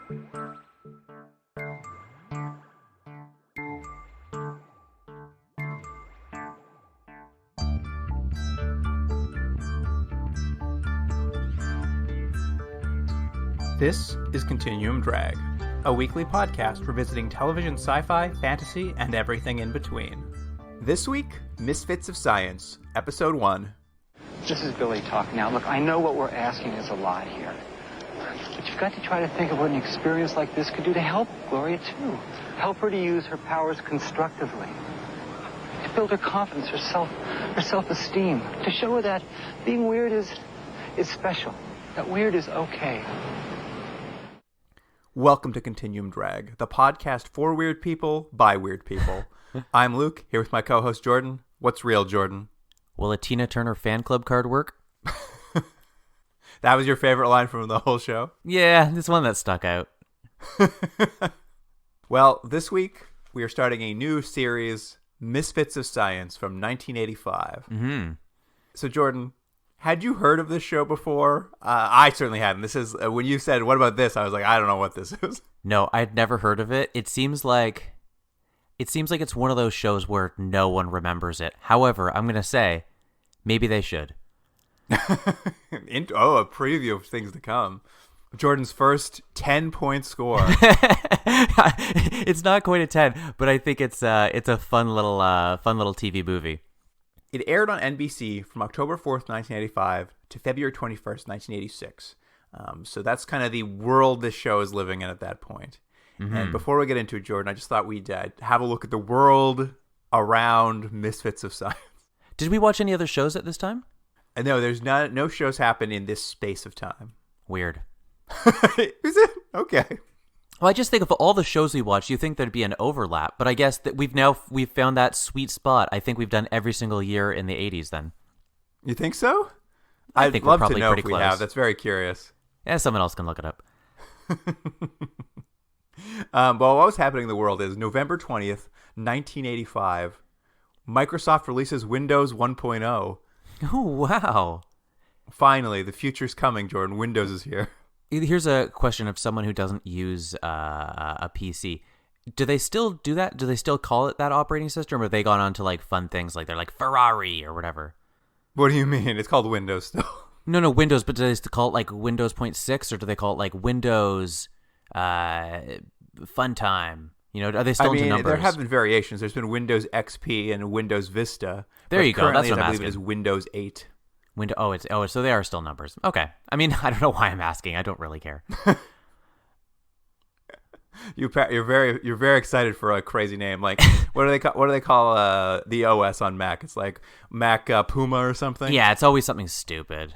This is Continuum Drag, a weekly podcast revisiting television sci-fi, fantasy, and everything in between. This week, Misfits of Science, Episode 1. This is Billy talking now. Look, I know what we're asking is a lot here. But you've got to try to think of what an experience like this could do to help Gloria, too. Help her to use her powers constructively. To build her confidence, her self-esteem. To show her that being weird is special. That weird is okay. Welcome to Continuum Drag, the podcast for weird people, by weird people. I'm Luke, here with my co-host Jordan. What's real, Jordan? Will a Tina Turner fan club card work? That was your favorite line from the whole show? Yeah, this one that stuck out. Well, this week we are starting a new series, Misfits of Science, from 1985. Mm-hmm. So, Jordan, had you heard of this show before? I certainly hadn't. This is when you said, "What about this?" I was like, "I don't know what this is." No, I'd never heard of it. It seems like it's one of those shows where no one remembers it. However, I'm gonna say, maybe they should. A preview of things to come. Jordan's first 10-point score. It's not quite a 10, but I think it's a fun little TV movie. It aired on NBC from October 4th, 1985 to February 21st, 1986. So that's kind of the world this show is living in at that point. Mm-hmm. And before we get into it, Jordan, I just thought we'd have a look at the world around Misfits of Science. Did we watch any other shows at this time? No, there's no shows happen in this space of time. Weird. Is it? Okay. Well, I just think of all the shows we watched, you think there'd be an overlap, but I guess that we've found that sweet spot. I think we've done every single year in the 80s then. You think so? I I'd think love we're probably to know pretty if we close. have. That's very curious. Yeah, someone else can look it up. Well, what was happening in the world is November 20th, 1985, Microsoft releases Windows 1.0. Oh, wow. Finally, the future's coming, Jordan. Windows is here. Here's a question of someone who doesn't use a PC. Do they still do that? Do they still call it that operating system, or have they gone on to like fun things like they're like Ferrari or whatever? What do you mean? It's called Windows still. No, Windows, but do they still call it like Windows 0.6, or do they call it like Windows Fun Time? You know, are they still into numbers? There have been variations. There's been Windows XP and Windows Vista. There you go. That's what I'm I believe asking. it is Windows 8. So they are still numbers. Okay. I mean, I don't know why I'm asking. I don't really care. You're very excited for a crazy name. Like, what do they call the OS on Mac? It's like Mac Puma or something. Yeah, it's always something stupid.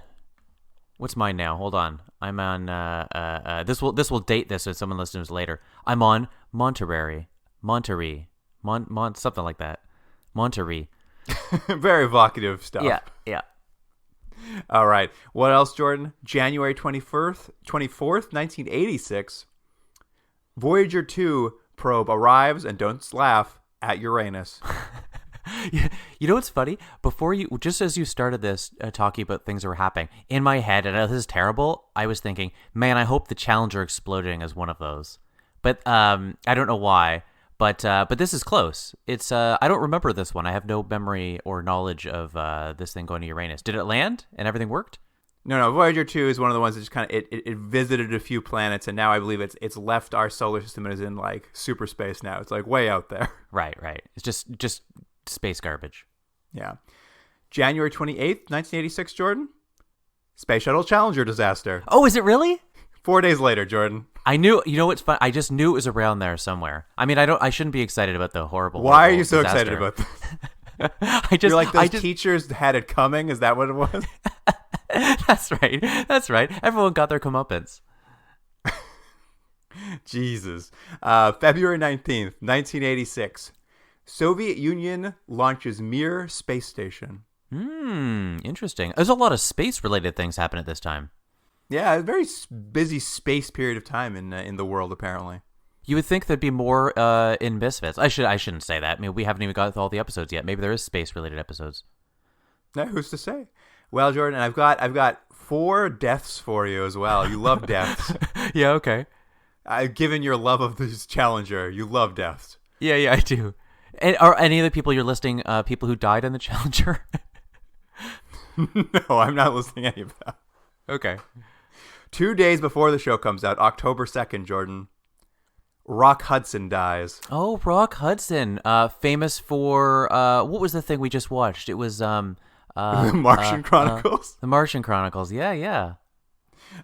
What's mine now? Hold on. I'm on this will date this if someone listens later. I'm on Monterey, something like that. Monterey. Very evocative stuff. Yeah. All right. What else, Jordan? January 24th, 1986. Voyager 2 probe arrives, and don't laugh, at Uranus. You know what's funny? Just as you started this talking about things that were happening, in my head, and this is terrible, I was thinking, man, I hope the Challenger exploding is one of those. But I don't know why. But this is close. It's I don't remember this one. I have no memory or knowledge of this thing going to Uranus. Did it land and everything worked? No. Voyager 2 is one of the ones that just kind of it visited a few planets, and now I believe it's left our solar system and is in like super space now. It's like way out there. Right. It's just space garbage. Yeah. January 28th, 1986, Jordan. Space Shuttle Challenger disaster. Oh, is it really? 4 days later, Jordan. I knew. You know what's fun? I just knew it was around there somewhere. I mean, I shouldn't be excited about the horrible. Why are you so disaster. excited about this? You're like those teachers had it coming. Is that what it was? That's right. Everyone got their comeuppance. Jesus. February 19th, 1986. Soviet Union launches Mir space station. Interesting. There's a lot of space-related things happen at this time. Yeah, a very busy space period of time in the world, apparently. You would think there'd be more in Misfits. I shouldn't say that. I mean, we haven't even got to all the episodes yet. Maybe there is space-related episodes. Yeah, who's to say? Well, Jordan, I've got 4 deaths for you as well. You love deaths. Yeah, okay. Given your love of this Challenger, you love deaths. Yeah, I do. And are any of the people you're listing people who died in the Challenger? No, I'm not listing any of that. Okay. 2 days before the show comes out, October 2nd, Jordan, Rock Hudson dies. Oh, Rock Hudson, famous for what was the thing we just watched? It was The Martian Chronicles. The Martian Chronicles. Yeah.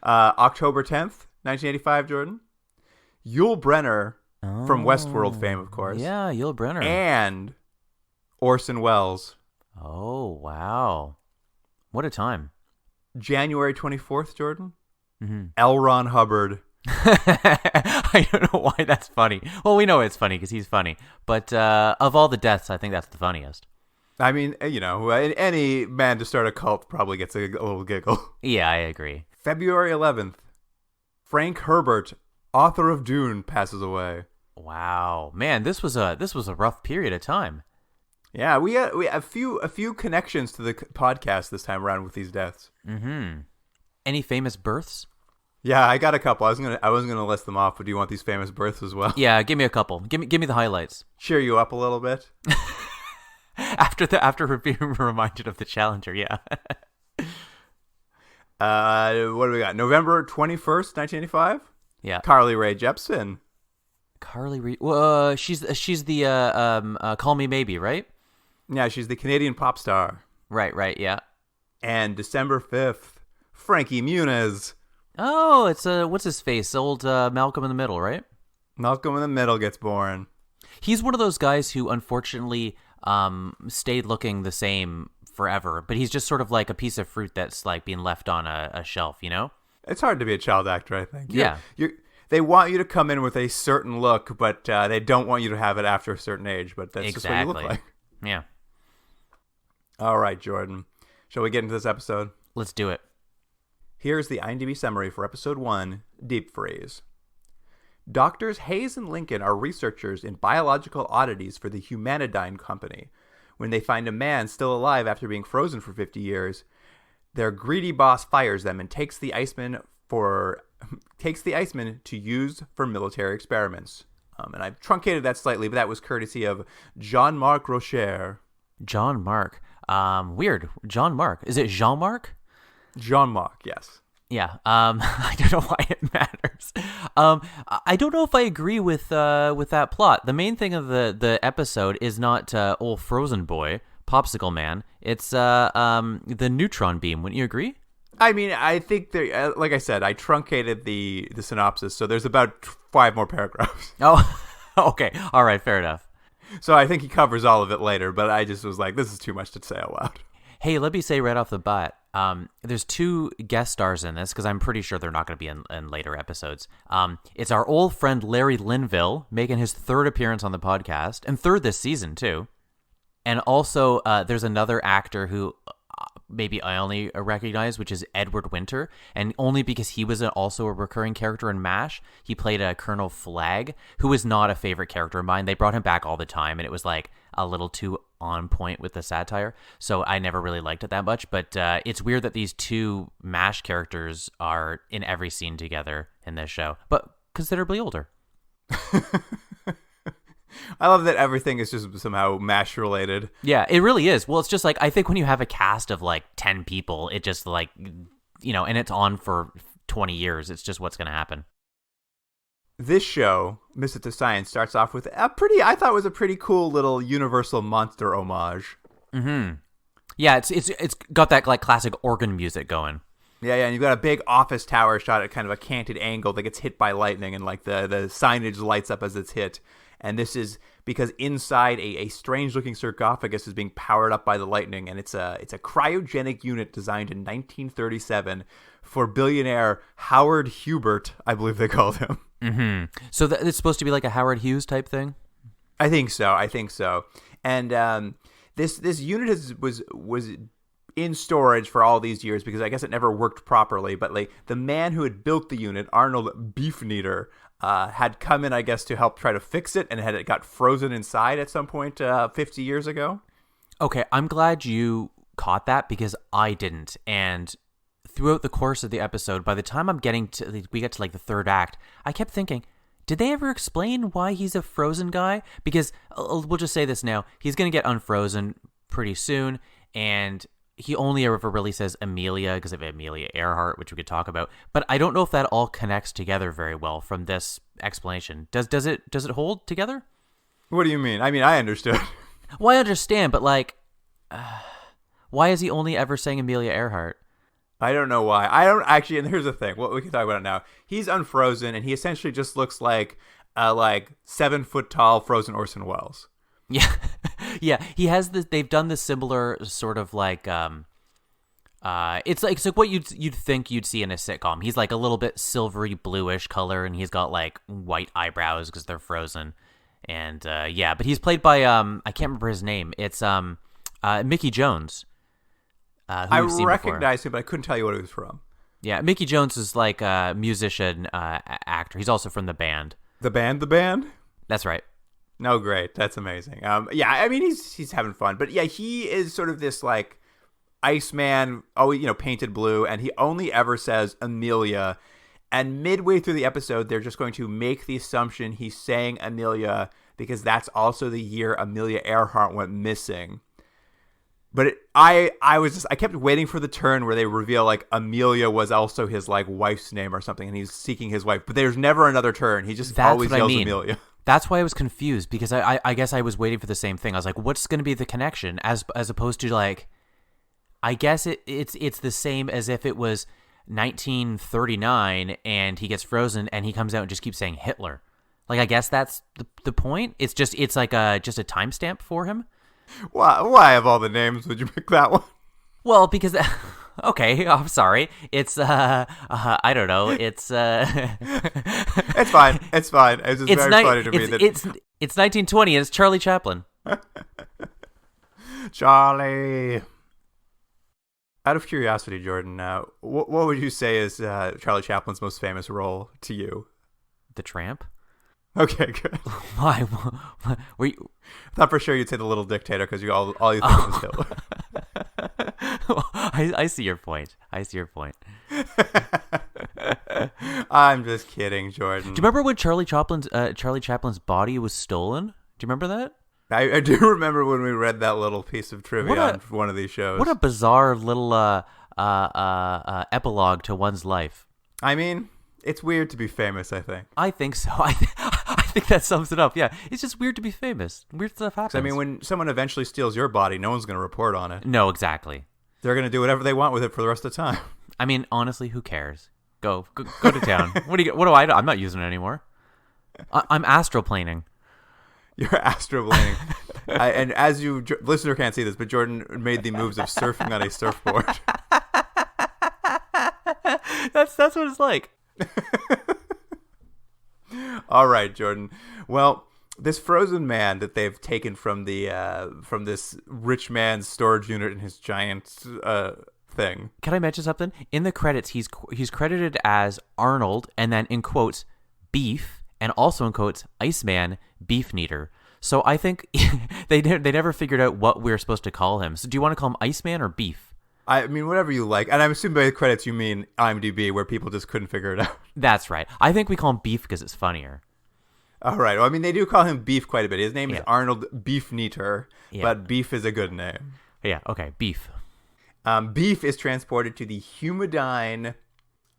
October 10th, 1985, Jordan. Yul Brynner, from Westworld fame, of course. Yeah, Yul Brynner. And Orson Welles. Oh, wow. What a time. January 24th, Jordan. Mm-hmm. L. Ron Hubbard. I don't know why that's funny. Well, we know it's funny because he's funny. But of all the deaths, I think that's the funniest. I mean, any man to start a cult probably gets a little giggle. Yeah, I agree. February 11th, Frank Herbert, author of Dune, passes away. Wow, man, this was a rough period of time. Yeah, we had a few connections to the podcast this time around with these deaths. Mm-hmm. Any famous births? Yeah, I got a couple. I wasn't gonna list them off, but do you want these famous births as well? Yeah, give me a couple. Give me the highlights. Cheer you up a little bit. After being reminded of the Challenger, yeah. What do we got? November 21st, 1985. Yeah. Carly Rae Jepsen. Carly Rae. She's the Call Me Maybe, right? Yeah, she's the Canadian pop star. Right, yeah. And December 5th, Frankie Muniz. Oh, it's what's his face? Old Malcolm in the Middle, right? Malcolm in the Middle gets born. He's one of those guys who unfortunately stayed looking the same forever, but he's just sort of like a piece of fruit that's like being left on a shelf, you know? It's hard to be a child actor, I think. Yeah. They want you to come in with a certain look, but they don't want you to have it after a certain age, but that's just what you look like. Yeah. All right, Jordan. Shall we get into this episode? Let's do it. Here's the IMDb summary for Episode 1, Deep Freeze. Doctors Hayes and Lincoln are researchers in biological oddities for the Humanidyne Company. When they find a man still alive after being frozen for 50 years, their greedy boss fires them and takes the Iceman to use for military experiments. And I've truncated that slightly, but that was courtesy of Jean-Marc Rocher. Jean-Marc. Weird. Jean-Marc. Is it Jean-Marc? Jean-Marc, yes. Yeah. I don't know why it matters. I don't know if I agree with that plot. The main thing of the episode is not old frozen boy, Popsicle Man. It's the neutron beam. Wouldn't you agree? I mean, I think there. Like I said, I truncated the synopsis, so there's about 5 more paragraphs. Oh, okay. All right. Fair enough. So I think he covers all of it later, but I just was like, this is too much to say out loud. Hey, let me say right off the bat, there's 2 guest stars in this because I'm pretty sure they're not going to be in later episodes. It's our old friend Larry Linville making his 3rd appearance on the podcast, and 3rd this season too. And also, there's another actor who maybe I only recognize, which is Edward Winter, and only because he was also a recurring character in MASH. He played a Colonel Flagg, who is not a favorite character of mine. They brought him back all the time, and it was like a little too on point with the satire, so I never really liked it that much. But it's weird that these 2 MASH characters are in every scene together in this show, but considerably older. I love that everything is just somehow MASH related. Yeah, it really is. Well, it's just like, I think when you have a cast of like 10 people, it just like, and it's on for 20 years, it's just what's going to happen. This show, Misfits of Science, starts off with I thought was a pretty cool little Universal monster homage. Mm-hmm. Yeah, it's got that like classic organ music going. Yeah, and you've got a big office tower shot at kind of a canted angle that gets hit by lightning, and like the signage lights up as it's hit. And this is because inside a strange-looking sarcophagus is being powered up by the lightning, and it's a cryogenic unit designed in 1937 for billionaire Howard Hubert, I believe they called him. Mm-hmm. So it's supposed to be like a Howard Hughes type thing? I think so. And this unit was in storage for all these years because I guess it never worked properly. But like the man who had built the unit, Arnold Beefneater, had come in, I guess, to help try to fix it, and it got frozen inside at some point 50 years ago. Okay, I'm glad you caught that because I didn't. And throughout the course of the episode, by the time we get to like the 3rd act, I kept thinking, Did they ever explain why he's a frozen guy? Because we'll just say this now. He's going to get unfrozen pretty soon, and he only ever really says Amelia because of Amelia Earhart, which we could talk about. But I don't know if that all connects together very well from this explanation. Does it hold together? What do you mean? I mean, I understood. Well, I understand, but like, why is he only ever saying Amelia Earhart? I don't know why. I don't actually, and here's the thing. Well, we can talk about it now. He's unfrozen, and he essentially just looks like 7 foot tall frozen Orson Welles. Yeah, yeah. He has this. They've done this similar sort of like, it's like what you'd think you'd see in a sitcom. He's like a little bit silvery bluish color, and he's got like white eyebrows because they're frozen. And yeah, but he's played by I can't remember his name. It's Mickey Jones. I recognize him, but I couldn't tell you what he was from. Yeah, Mickey Jones is like a musician, actor. He's also from The Band. The Band? That's right. No, great. That's amazing. Yeah, I mean, he's having fun. But yeah, he is sort of this like Iceman, painted blue, and he only ever says Amelia. And midway through the episode, they're just going to make the assumption he's saying Amelia because that's also the year Amelia Earhart went missing. But I kept waiting for the turn where they reveal like Amelia was also his like wife's name or something, and he's seeking his wife. But there's never another turn. He just always yells Amelia. That's why I was confused because I guess I was waiting for the same thing. I was like, what's going to be the connection as opposed to like, I guess it's the same as if it was 1939 and he gets frozen and he comes out and just keeps saying Hitler. Like, I guess that's the point. It's like just a timestamp for him. Why of all the names would you pick that one? Well, because okay, I'm sorry. It's I don't know. It's it's fine. It's fine. It's just very funny to me that it's 1920 and it's Charlie Chaplin. Charlie. Out of curiosity, Jordan, what would you say is Charlie Chaplin's most famous role to you? The Tramp. Okay, good. Why? Were you... I thought for sure you'd say The Little Dictator because all you thought was Hitler. Well, I see your point. I'm just kidding, Jordan. Do you remember when Charlie Chaplin's body was stolen? Do you remember that? I do remember when we read that little piece of trivia on one of these shows. What a bizarre little epilogue to one's life. I mean, it's weird to be famous, I think. I think so. I think that sums it up. Yeah, it's just weird to be famous. Weird stuff happens. I mean, when someone eventually steals your body, no one's going to report on it. No, exactly. They're going to do whatever they want with it for the rest of the time. I mean, honestly, who cares? Go to town. What do I do? I'm not using it anymore. I'm astroplaning. You're astroplaning. And as listener can't see this, but Jordan made the moves of surfing on a surfboard. That's what it's like. All right, Jordan. Well, this frozen man that they've taken from this rich man's storage unit in his giant thing. Can I mention something? In the credits, he's credited as Arnold, and then in quotes, Beef, and also in quotes, Iceman, Beef Kneader. So I think they never figured out what we're supposed to call him. So do you want to call him Iceman or Beef? I mean, whatever you like. And I'm assuming by the credits you mean IMDb, where people just couldn't figure it out. That's right. I think we call him Beef because it's funnier. All right. Well, I mean, they do call him Beef quite a bit. His name is Arnold Beef Kneader, but Beef is a good name. Yeah, okay, Beef. Beef is transported to the Humadine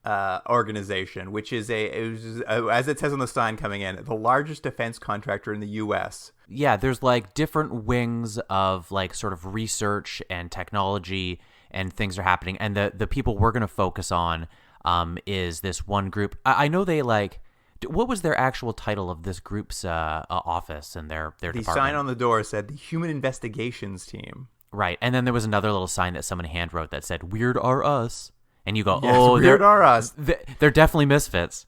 organization, which is as it says on the sign coming in, the largest defense contractor in the U.S. Yeah, there's like different wings of like sort of research and technology and things are happening. And the people we're going to focus on is this one group. I know they like, what was their actual title of this group's office and their department? The sign on the door said the Human Investigations Team. Right. And then there was another little sign that someone hand wrote that said, Weird Are Us. And you go, yes, Weird Are Us. They're definitely misfits.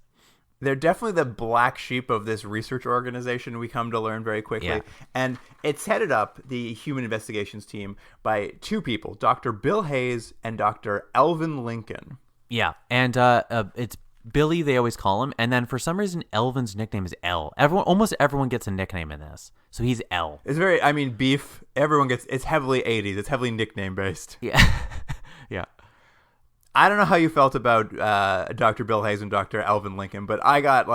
They're definitely the black sheep of this research organization, we come to learn very quickly. Yeah. And it's headed up, the Human Investigations Team, by two people, Dr. Bill Hayes and Dr. Elvin Lincoln. Yeah, and it's Billy, they always call him. And then for some reason, Elvin's nickname is L. Almost everyone gets a nickname in this. So he's L. It's Beef, everyone gets, it's heavily 80s. It's heavily nickname based. Yeah. Yeah. I don't know how you felt about Dr. Bill Hayes and Dr. Alvin Lincoln, but I got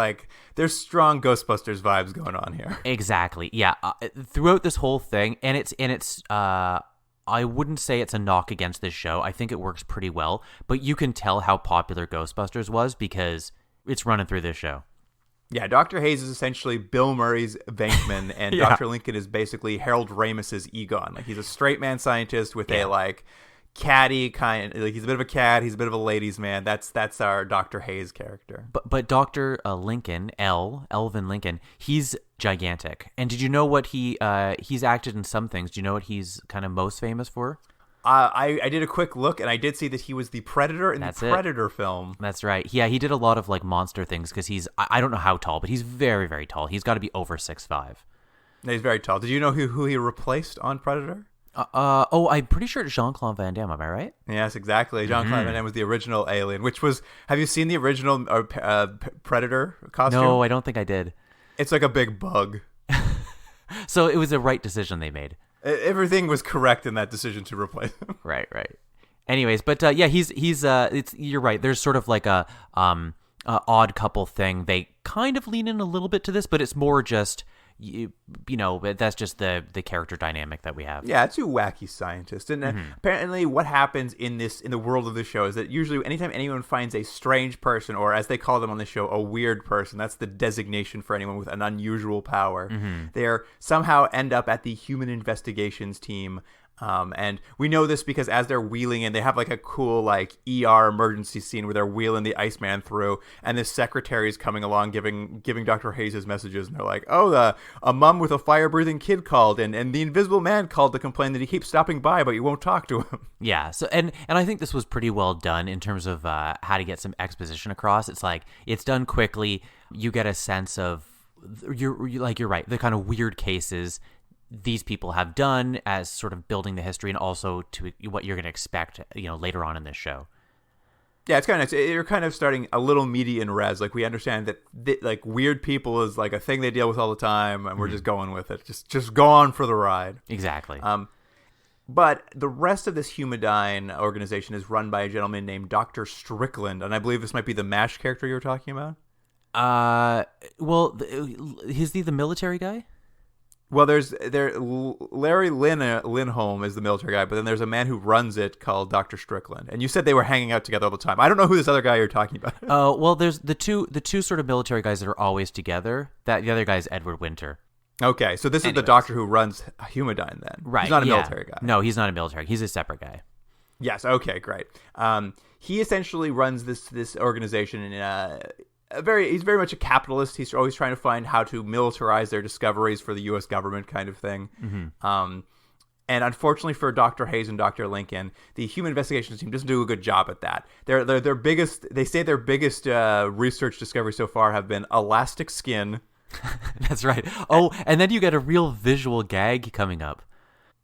there's strong Ghostbusters vibes going on here. Exactly. Yeah. Throughout this whole thing, and it's I wouldn't say it's a knock against this show. I think it works pretty well, but you can tell how popular Ghostbusters was because it's running through this show. Yeah, Dr. Hayes is essentially Bill Murray's Venkman, and Yeah. Dr. Lincoln is basically Harold Ramis's Egon. He's a straight man scientist with a catty kind. He's a bit of a cat. He's a bit of a ladies' man. That's our Dr. Hayes character. But Dr. Lincoln, Elvin Lincoln, he's gigantic. And did you know what he's acted in some things? Do you know what he's kind of most famous for? I did a quick look, and I did see that he was the Predator in the Predator film. That's right. Yeah, he did a lot of monster things because I don't know how tall, but he's very, very tall. He's got to be over 6'5". He's very tall. Did you know who he replaced on Predator? I'm pretty sure it's Jean-Claude Van Damme. Am I right? Yes, exactly. Jean-Claude Van Damme was the original alien, which was. Have you seen the original Predator costume? No, I don't think I did. It's like a big bug. So it was a right decision they made. Everything was correct in that decision to replace him. Right. Anyways, but yeah, he's you're right. There's sort of like a odd couple thing. They kind of lean in a little bit to this, but it's more just you know, that's just the character dynamic that we have. Yeah, two wacky scientists, and apparently, what happens in the world of the show is that usually, anytime anyone finds a strange person, or as they call them on the show, a weird person, that's the designation for anyone with an unusual power. They somehow end up at the human investigations team. And we know this because as they're wheeling in, they have a cool ER emergency scene where they're wheeling the Iceman through, and this secretary is coming along giving Dr. Hayes his messages, and they're like, "Oh, a mom with a fire-breathing kid called, and the Invisible Man called to complain that he keeps stopping by, but you won't talk to him." Yeah. So and I think this was pretty well done in terms of how to get some exposition across. It's done quickly. You get a sense of you're right, the kind of weird cases these people have done as sort of building the history, and also to what you're going to expect, later on in this show. Yeah, it's kind of nice. You're kind of starting a little median res. We understand that weird people is a thing they deal with all the time, and we're just going with it. Just go on for the ride. Exactly. But the rest of this Humadyne organization is run by a gentleman named Dr. Strickland, and I believe this might be the MASH character you were talking about. Well, is he the military guy? Well, Larry Lindholm is the military guy, but then there's a man who runs it called Dr. Strickland. And you said they were hanging out together all the time. I don't know who this other guy you're talking about. Oh, well, there's the two sort of military guys that are always together. The other guy is Edward Winter. Okay, so this is the doctor who runs Humadyne then. Right. He's not a military guy. No, he's not a military. He's a separate guy. Yes, okay, great. He essentially runs this organization in he's very much a capitalist. He's always trying to find how to militarize their discoveries for the U.S. government, kind of thing. And unfortunately for Dr. Hayes and Dr. Lincoln, the human investigations team doesn't do a good job at that. Their biggest research discoveries so far have been elastic skin. That's right. Oh, and then you get a real visual gag coming up.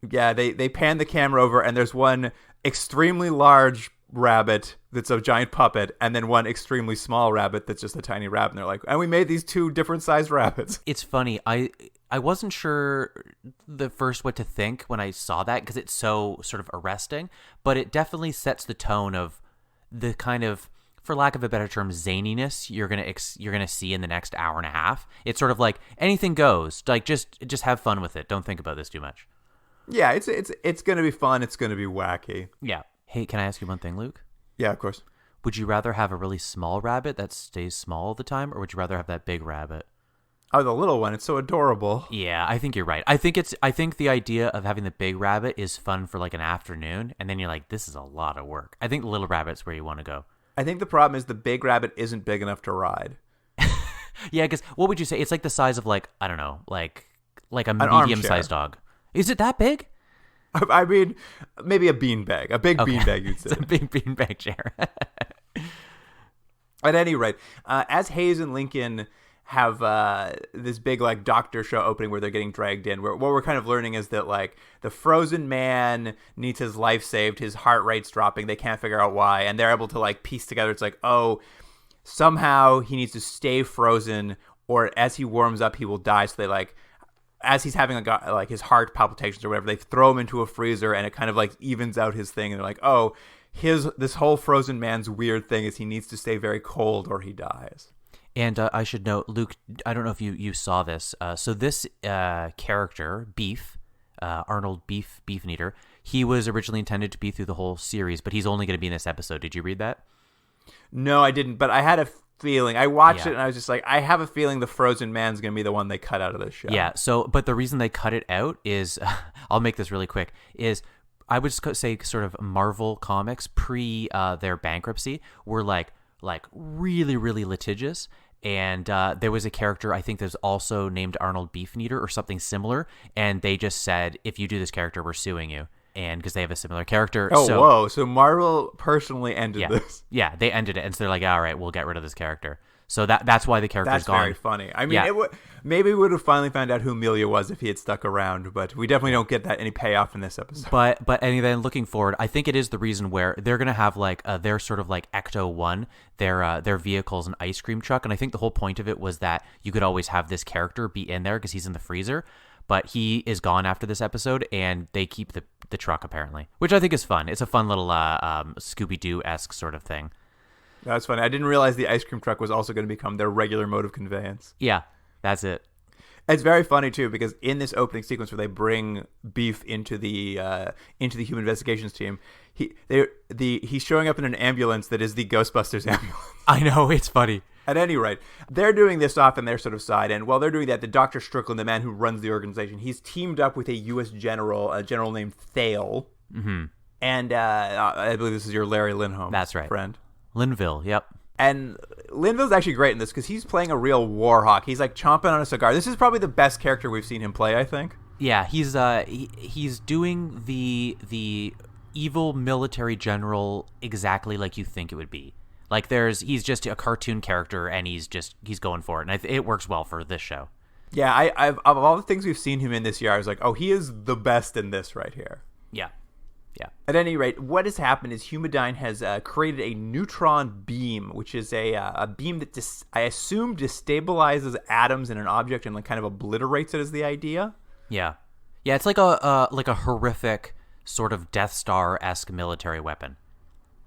Yeah, they pan the camera over, and there's one extremely large rabbit that's a giant puppet, and then one extremely small rabbit that's just a tiny rabbit, and they're like, and we made these two different sized rabbits. It's funny, I wasn't sure what to think when I saw that, because it's so sort of arresting, but it definitely sets the tone of the kind of, for lack of a better term, zaniness you're gonna see in the next hour and a half. It's sort of like anything goes, just have fun with it, don't think about this too much. Yeah, it's gonna be fun, it's gonna be wacky. Yeah. Hey, can I ask you one thing, Luke? Yeah, of course. Would you rather have a really small rabbit that stays small all the time, or would you rather have that big rabbit? Oh, the little one. It's so adorable. Yeah, I think you're right. I think the idea of having the big rabbit is fun for an afternoon, and then you're like, this is a lot of work. I think the little rabbit's where you want to go. I think the problem is the big rabbit isn't big enough to ride. Yeah, because what would you say? It's like the size of I don't know, like a medium-sized dog. Is it that big? I mean, maybe a beanbag. A big beanbag, you'd say. It's a big beanbag chair. At any rate, as Hayes and Lincoln have this big doctor show opening where they're getting dragged in, what we're kind of learning is that the frozen man needs his life saved, his heart rate's dropping, they can't figure out why, and they're able to piece together, it's somehow he needs to stay frozen, or as he warms up he will die, so they as he's having his heart palpitations or whatever, they throw him into a freezer, and it kind of evens out his thing, and they're this whole frozen man's weird thing is he needs to stay very cold or he dies. And I should note, Luke, I don't know if you saw this. So this character, Beef, Arnold Beefeater, he was originally intended to be through the whole series, but he's only going to be in this episode. Did you read that? No, I didn't, but I had a feeling. I watched it and I was just like, I have a feeling the frozen man's going to be the one they cut out of this show. Yeah, so, but the reason they cut it out is, I'll make this really quick, is I would say sort of Marvel Comics pre their bankruptcy were like really, really litigious. And there was a character, I think there's also named Arnold Beefeater or something similar. And they just said, if you do this character, we're suing you. And because they have a similar character. Oh, whoa. So Marvel personally ended this. Yeah, they ended it. And so they're like, all right, we'll get rid of this character. So that's why the character's gone. That's very funny. I mean, maybe we would have finally found out who Amelia was if he had stuck around, but we definitely don't get any payoff in this episode. But anyway, looking forward, I think it is the reason where they're going to have like their sort of like Ecto-1, their vehicle's an ice cream truck. And I think the whole point of it was that you could always have this character be in there because he's in the freezer. But he is gone after this episode, and they keep the truck, apparently, which I think is fun. It's a fun little Scooby-Doo-esque sort of thing. That's funny. I didn't realize the ice cream truck was also going to become their regular mode of conveyance. Yeah, that's it. It's very funny too because in this opening sequence where they bring Beef into the Human Investigations team, he's showing up in an ambulance that is the Ghostbusters ambulance. I know, it's funny. At any rate, they're doing this off on their sort of side, and while they're doing that, the Dr. Strickland, the man who runs the organization, he's teamed up with a U.S. general, a general named Thale, and I believe this is your Larry Lindholm. That's right, friend. Linville, yep. And Linville's actually great in this because he's playing a real war hawk. He's like chomping on a cigar. This is probably the best character we've seen him play, I think. Yeah, he's doing the evil military general exactly like you think it would be. Like he's just a cartoon character and he's going for it, and it works well for this show. Yeah, I've of all the things we've seen him in this year, I was like, oh, he is the best in this right here. Yeah. Yeah. At any rate, what has happened is Humadyne has created a neutron beam, which is a beam that I assume destabilizes atoms in an object and like kind of obliterates it. Is the idea? Yeah, yeah. It's like a horrific sort of Death Star-esque military weapon.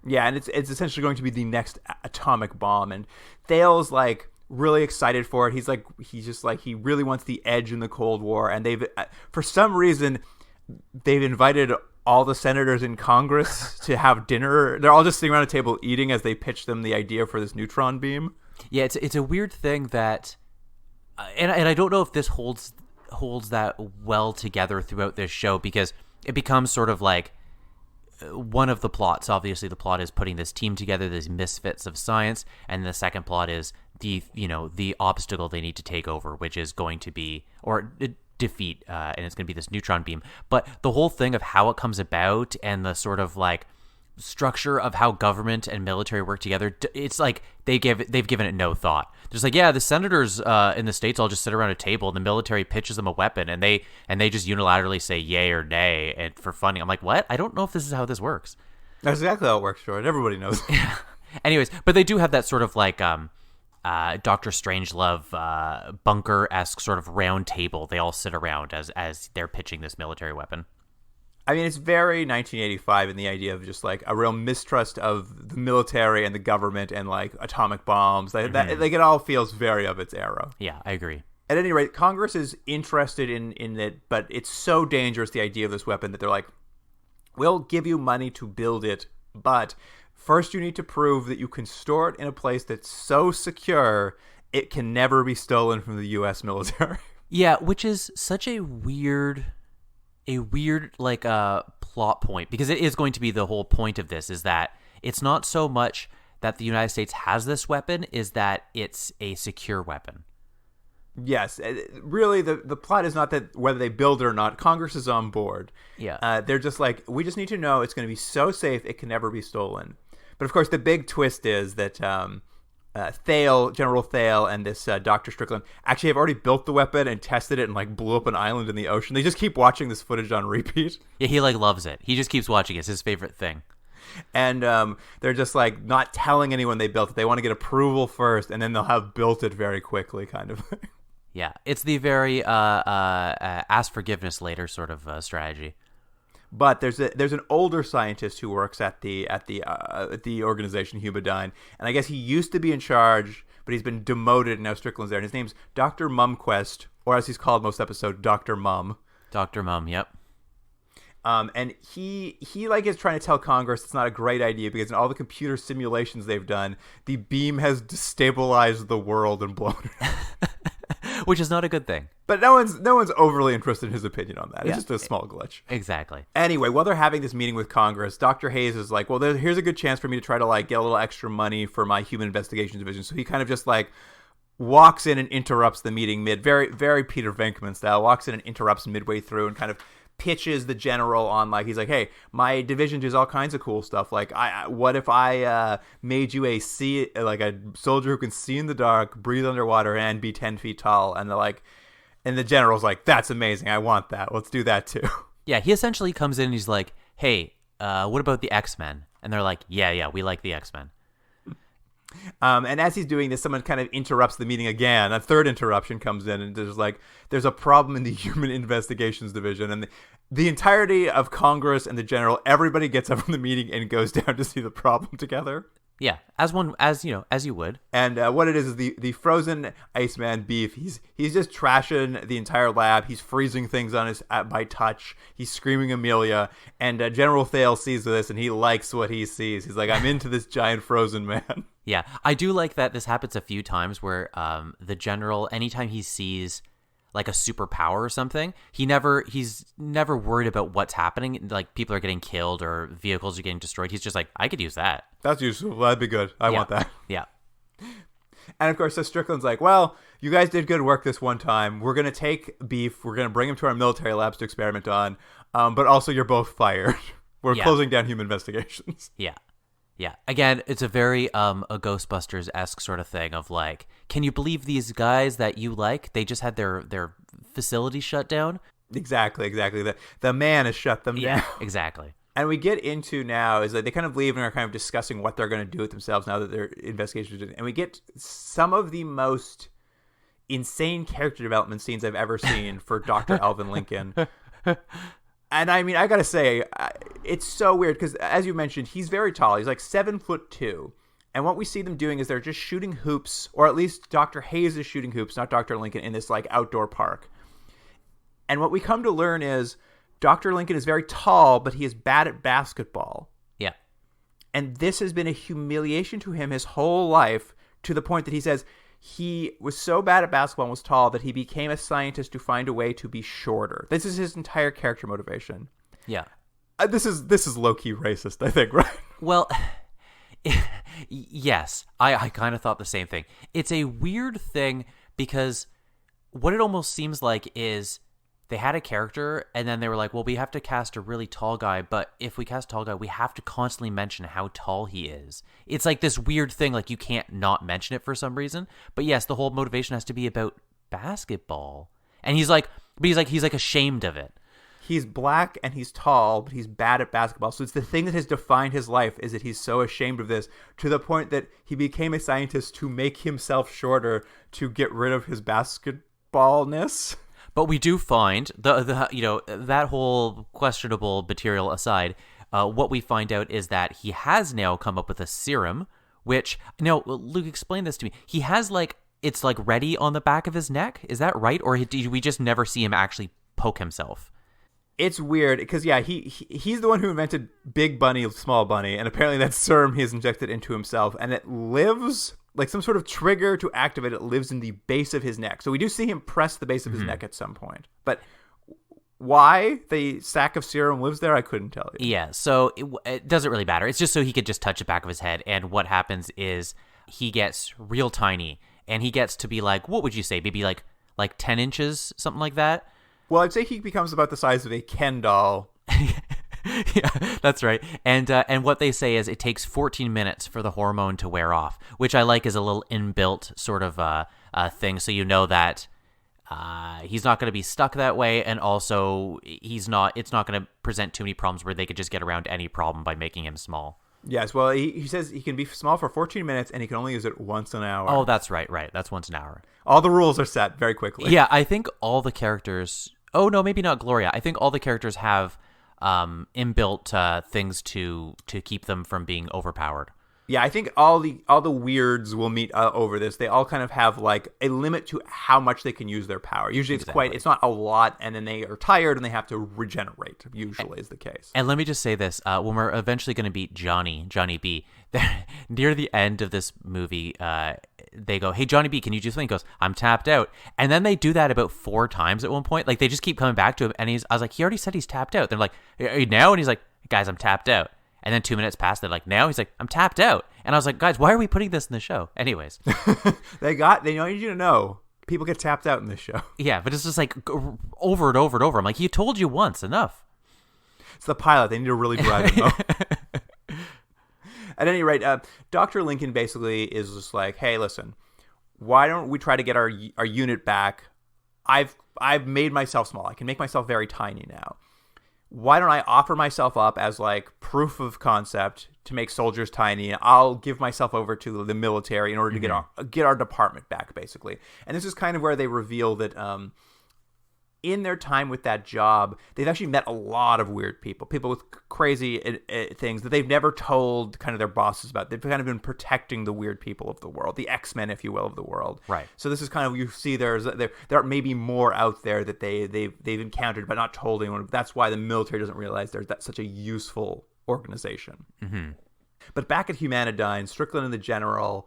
Yeah, and it's essentially going to be the next atomic bomb. And Thale's like really excited for it. He really wants the edge in the Cold War, and they've for some reason they've invited all the senators in Congress to have dinner. They're all just sitting around a table eating as they pitch them the idea for this neutron beam. Yeah, it's a weird thing that, and I don't know if this holds that well together throughout this show because it becomes sort of like one of the plots. Obviously, the plot is putting this team together, these Misfits of Science, and the second plot is the obstacle they need to take over, which is going to be defeat, and it's going to be this neutron beam. But the whole thing of how it comes about and the sort of like structure of how government and military work together, it's like they've given it no thought. There's like, yeah, the senators in the States all just sit around a table and the military pitches them a weapon and they just unilaterally say yay or nay and for funny. I'm like, what? I don't know if this is how this works. That's exactly how it works, Jordan. Everybody knows. Anyways, but they do have that sort of like Dr. Strangelove bunker-esque sort of round table. They all sit around as they're pitching this military weapon. I mean, it's very 1985 in the idea of just like a real mistrust of the military and the government and like atomic bombs. Like it all feels very of its era. Yeah, I agree. At any rate, Congress is interested in it, but it's so dangerous, the idea of this weapon, that they're like, we'll give you money to build it, but first you need to prove that you can store it in a place that's so secure it can never be stolen from the U.S. military. Yeah, which is such a weird like plot point, because it is going to be the whole point of this, is that it's not so much that the United States has this weapon, is that it's a secure weapon. Yes, really the plot is not that whether they build it or not. Congress is on board. Yeah. They're just like, we just need to know it's going to be so safe it can never be stolen. But of course the big twist is that General Thale and this Dr. Strickland actually have already built the weapon and tested it and like blew up an island in the ocean. They just keep watching this footage on repeat. Yeah, he like loves it. He just keeps watching it. It's his favorite thing. And they're just like not telling anyone they built it. They want to get approval first, and then they'll have built it very quickly, kind of. Yeah, it's the very ask forgiveness later sort of strategy. But there's an older scientist who works at the organization Humadyne, and I guess he used to be in charge, but he's been demoted, and now Strickland's there. And his name's Dr. Mumquest, or as he's called most episodes, Dr. Mum. Dr. Mum, yep. And he like is trying to tell Congress it's not a great idea because in all the computer simulations they've done, the beam has destabilized the world and blown it. Which is not a good thing. But no one's overly interested in his opinion on that. It's just a small glitch. Exactly. Anyway, while they're having this meeting with Congress, Dr. Hayes is like, well, here's a good chance for me to try to like get a little extra money for my human investigations division. So he kind of just like walks in and interrupts the meeting very, very Peter Venkman style, walks in and interrupts midway through and kind of pitches the general on like, he's like, hey, my division does all kinds of cool stuff. Like, what if I made you a soldier who can see in the dark, breathe underwater, and be 10 feet tall? And they're like, and the general's like, that's amazing. I want that. Let's do that too. Yeah, he essentially comes in and he's like, hey, what about the X-Men? And they're like, yeah, we like the X-Men. And as he's doing this, someone kind of interrupts the meeting again. A third interruption comes in, and there's a problem in the Human Investigations Division, and the entirety of Congress and the general, everybody gets up from the meeting and goes down to see the problem together. Yeah, as you would. And what it is the frozen Iceman beef. He's just trashing the entire lab. He's freezing things by touch. He's screaming Amelia. And General Thale sees this, and he likes what he sees. He's like, I'm into this giant frozen man. Yeah, I do like that this happens a few times where the general, anytime he sees like a superpower or something, he's never worried about what's happening. Like people are getting killed or vehicles are getting destroyed. He's just like, I could use that. That's useful. That'd be good. I want that. Yeah. And of course, so Strickland's like, well, you guys did good work this one time. We're going to take beef. We're going to bring him to our military labs to experiment on. But also you're both fired. We're closing down human investigations. Yeah. Yeah. Again, it's a very a Ghostbusters-esque sort of thing of like, can you believe these guys that you like? They just had their facility shut down. Exactly. The man has shut them down. Exactly. And we get into now is that they kind of leave and are kind of discussing what they're going to do with themselves now that their investigations are done. And we get some of the most insane character development scenes I've ever seen for Dr. Alvin Lincoln. And I mean, I got to say, it's so weird because, as you mentioned, he's very tall. He's like 7'2". And what we see them doing is they're just shooting hoops, or at least Dr. Hayes is shooting hoops, not Dr. Lincoln, in this like outdoor park. And what we come to learn is Dr. Lincoln is very tall, but he is bad at basketball. Yeah. And this has been a humiliation to him his whole life, to the point that he says he was so bad at basketball and was tall that he became a scientist to find a way to be shorter. This is his entire character motivation. Yeah. This is low-key racist, I think, right? Well, yes. I kind of thought the same thing. It's a weird thing because what it almost seems like is they had a character and then they were like, well, we have to cast a really tall guy, but if we cast a tall guy, we have to constantly mention how tall he is. It's like this weird thing, like you can't not mention it for some reason. But yes, the whole motivation has to be about basketball. And he's like ashamed of it. He's black and he's tall, but he's bad at basketball. So it's the thing that has defined his life is that he's so ashamed of this, to the point that he became a scientist to make himself shorter to get rid of his basketballness. But we do find that whole questionable material aside, what we find out is that he has now come up with a serum, which now Luke, explain this to me. He has it's ready on the back of his neck. Is that right? Or did we just never see him actually poke himself? It's weird because he's the one who invented Big Bunny, Small Bunny, and apparently that serum he has injected into himself, and it lives. Like some sort of trigger to activate it lives in the base of his neck. So we do see him press the base of his neck at some point. But why the sack of serum lives there, I couldn't tell you. Yeah, so it doesn't really matter. It's just so he could just touch the back of his head. And what happens is he gets real tiny. And he gets to be like, what would you say? Maybe like 10 inches, something like that? Well, I'd say he becomes about the size of a Ken doll. Yeah, that's right. And what they say is it takes 14 minutes for the hormone to wear off, which I like is a little inbuilt sort of thing. So you know that he's not going to be stuck that way, and also it's not going to present too many problems where they could just get around any problem by making him small. Yes, well, he says he can be small for 14 minutes, and he can only use it once an hour. Oh, that's right. That's once an hour. All the rules are set very quickly. Yeah, I think all the characters... Oh, no, maybe not Gloria. I think all the characters have inbuilt things to keep them from being overpowered. Yeah, I think all the weirds will meet over this. They all kind of have like a limit to how much they can use their power. Usually it's not a lot, and then they are tired and they have to regenerate. Usually is the case. And let me just say this: when we're eventually going to beat Johnny B, near the end of this movie, they go, "Hey, Johnny B, can you do something?" He goes, "I'm tapped out," and then they do that about 4 times at one point. Like they just keep coming back to him, and I was like, "He already said he's tapped out." They're like, "Now?" And he's like, "Guys, I'm tapped out." And then 2 minutes passed. They're like, "Now?" He's like, "I'm tapped out." And I was like, "Guys, why are we putting this in the show?" Anyways, they need you to know people get tapped out in this show. Yeah, but it's just like over and over and over. I'm like, "He told you once, enough." It's the pilot. They need to really drive it home. At any rate, Dr. Lincoln basically is just like, "Hey, listen, why don't we try to get our unit back? I've made myself small. I can make myself very tiny now. Why don't I offer myself up as like proof of concept to make soldiers tiny? I'll give myself over to the military in order to get our department back, basically." And this is kind of where they reveal that in their time with that job, they've actually met a lot of weird people with crazy things that they've never told kind of their bosses about. They've kind of been protecting the weird people of the world, the X-Men, if you will, of the world. Right. So this is kind of, you see there are maybe more out there that they've encountered but not told anyone. That's why the military doesn't realize there's such a useful organization. Mm-hmm. But back at Humanidyne, Strickland and the General,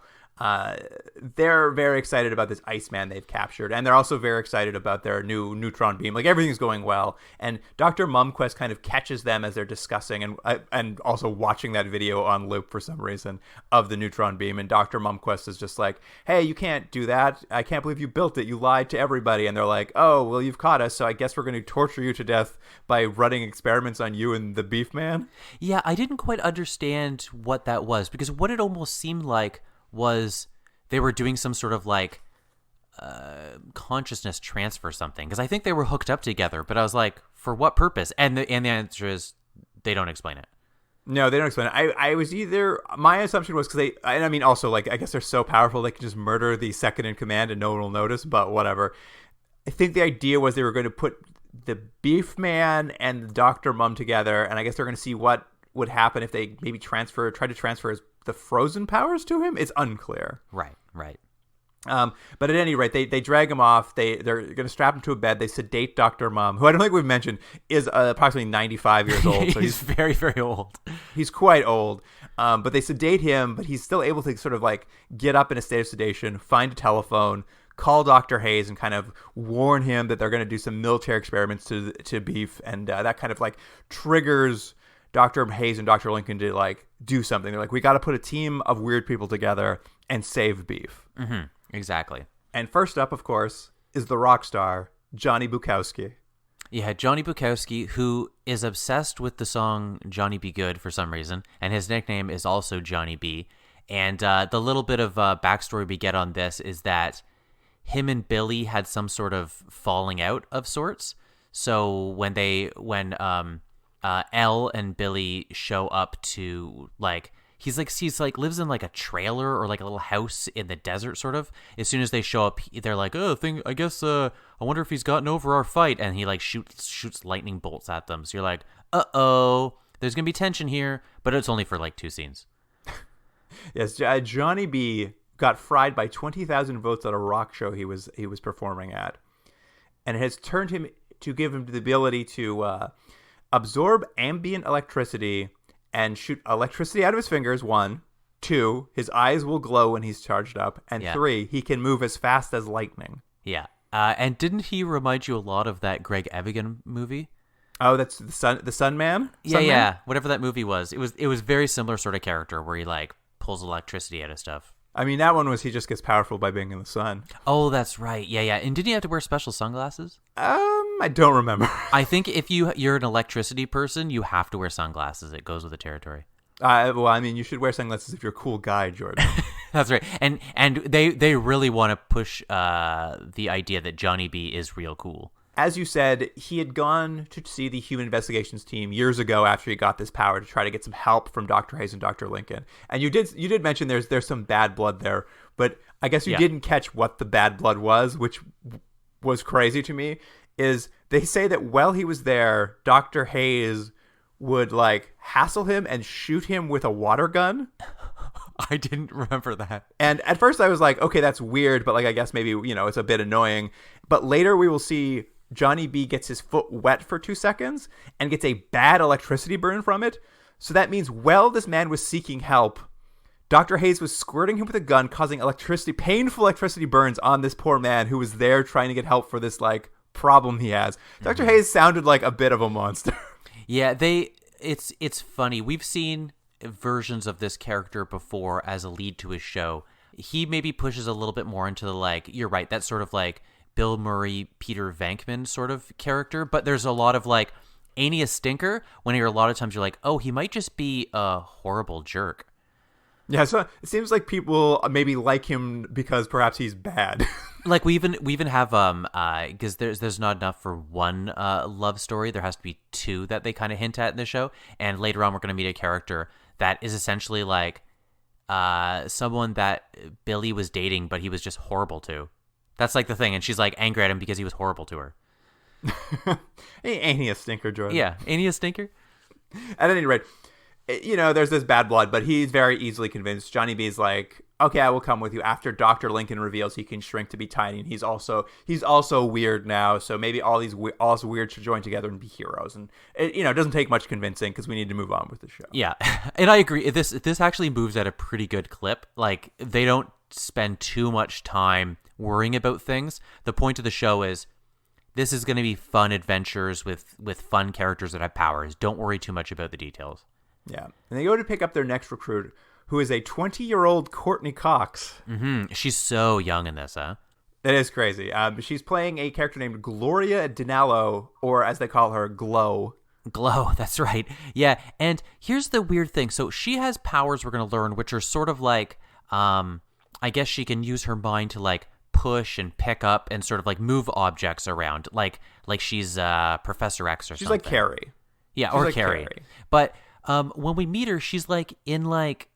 they're very excited about this Iceman they've captured, and they're also very excited about their new neutron beam. Like, everything's going well, and Dr. Mumquest kind of catches them as they're discussing and also watching that video on loop for some reason of the neutron beam, and Dr. Mumquest is just like, "Hey, you can't do that. I can't believe you built it. You lied to everybody." And they're like, "Oh, well, you've caught us, so I guess we're going to torture you to death by running experiments on you and the Beef Man." Yeah, I didn't quite understand what that was, because what it almost seemed like was they were doing some sort of like consciousness transfer something, because I think they were hooked up together, but I was like, for what purpose? And the answer is they don't explain it. No, they don't explain it. I was either, my assumption was because I mean, also, like, I guess they're so powerful they can just murder the second in command and no one will notice, but whatever. I think the idea was they were going to put the Beef Man and Dr. Mum together, and I guess they're going to see what would happen if they maybe try to transfer the frozen powers to him. It's unclear. Right. But at any rate, they drag him off. They're going to strap him to a bed. They sedate Dr. Mum, who I don't think we've mentioned is approximately 95 years old. So he's very, very old. He's quite old. But they sedate him, but he's still able to sort of like get up in a state of sedation, find a telephone, call Dr. Hayes, and kind of warn him that they're going to do some military experiments to Beef, and that kind of like triggers Dr. Hayes and Dr. Lincoln to like do something. They're like, "We got to put a team of weird people together and save Beef." Mm-hmm. Exactly. And first up, of course, is the rock star, Johnny Bukowski. Yeah, Johnny Bukowski, who is obsessed with the song Johnny Be Good for some reason, and his nickname is also Johnny B. And the little bit of backstory we get on this is that him and Billy had some sort of falling out of sorts. So when Elle and Billy show up to, like, he's like lives in like a trailer or like a little house in the desert sort of. As soon as they show up, they're like, "Oh, I guess I wonder if he's gotten over our fight," and he like shoots lightning bolts at them. So you're like, "Uh-oh, there's gonna be tension here," but it's only for like 2 scenes. Yes, Johnny B got fried by 20,000 votes at a rock show he was performing at, and it has turned him to give him the ability to absorb ambient electricity and shoot electricity out of his fingers. 1, 2, his eyes will glow when he's charged up, and 3, he can move as fast as lightning. Yeah, and didn't he remind you a lot of that Greg Evigan movie? Oh, that's the Sun Man. Yeah, whatever that movie was. It was very similar sort of character where he like pulls electricity out of stuff. I mean, that one was he just gets powerful by being in the sun. Oh, that's right. Yeah. And didn't he have to wear special sunglasses? I don't remember. I think if you're an electricity person, you have to wear sunglasses. It goes with the territory. Well, I mean, you should wear sunglasses if you're a cool guy, Jordan. That's right. And they really want to push the idea that Johnny B is real cool. As you said, he had gone to see the Human Investigations team years ago after he got this power to try to get some help from Dr. Hayes and Dr. Lincoln. And you did mention there's some bad blood there, but I guess you didn't catch what the bad blood was, which was crazy to me, is they say that while he was there, Dr. Hayes would like hassle him and shoot him with a water gun. I didn't remember that. And at first I was like, okay, that's weird, but like I guess maybe, it's a bit annoying. But later we will see Johnny B gets his foot wet for 2 seconds and gets a bad electricity burn from it. So that means while this man was seeking help, Dr. Hayes was squirting him with a gun, causing painful electricity burns on this poor man who was there trying to get help for this like problem he has. Dr. Hayes sounded like a bit of a monster. Yeah, it's funny. We've seen versions of this character before as a lead to his show. He maybe pushes a little bit more into the like, you're right, that's sort of like Bill Murray, Peter Venkman sort of character, but there's a lot of like, ain't he a stinker? When a lot of times you're like, oh, he might just be a horrible jerk. Yeah, so it seems like people maybe like him because perhaps he's bad. Like we even have because there's not enough for one love story. There has to be two that they kind of hint at in the show, and later on we're going to meet a character that is essentially like someone that Billy was dating, but he was just horrible to. That's like the thing, and she's like angry at him because he was horrible to her. Ain't he a stinker, Jordan? Yeah, ain't he a stinker? At any rate, there's this bad blood, but he's very easily convinced. Johnny B's like, okay, I will come with you. After Dr. Lincoln reveals he can shrink to be tiny, and he's also weird now, so maybe all weird should join together and be heroes. And it doesn't take much convincing because we need to move on with the show. Yeah, and I agree. This actually moves at a pretty good clip. Like they don't spend too much time worrying about things. The point of the show is this is going to be fun adventures with fun characters that have powers. Don't worry too much about the details. Yeah. And they go to pick up their next recruit, who is a 20-year-old Courtney Cox. Mm-hmm. She's so young in this, huh? That is crazy. She's playing a character named Gloria Dinello, or as they call her, Glow. Glow, that's right. Yeah, and here's the weird thing. So she has powers we're going to learn, which are sort of like, I guess she can use her mind to like push and pick up and sort of like move objects around, like she's Professor X or something. She's like Carrie. Yeah, she's or like Carrie. But when we meet her, she's like in like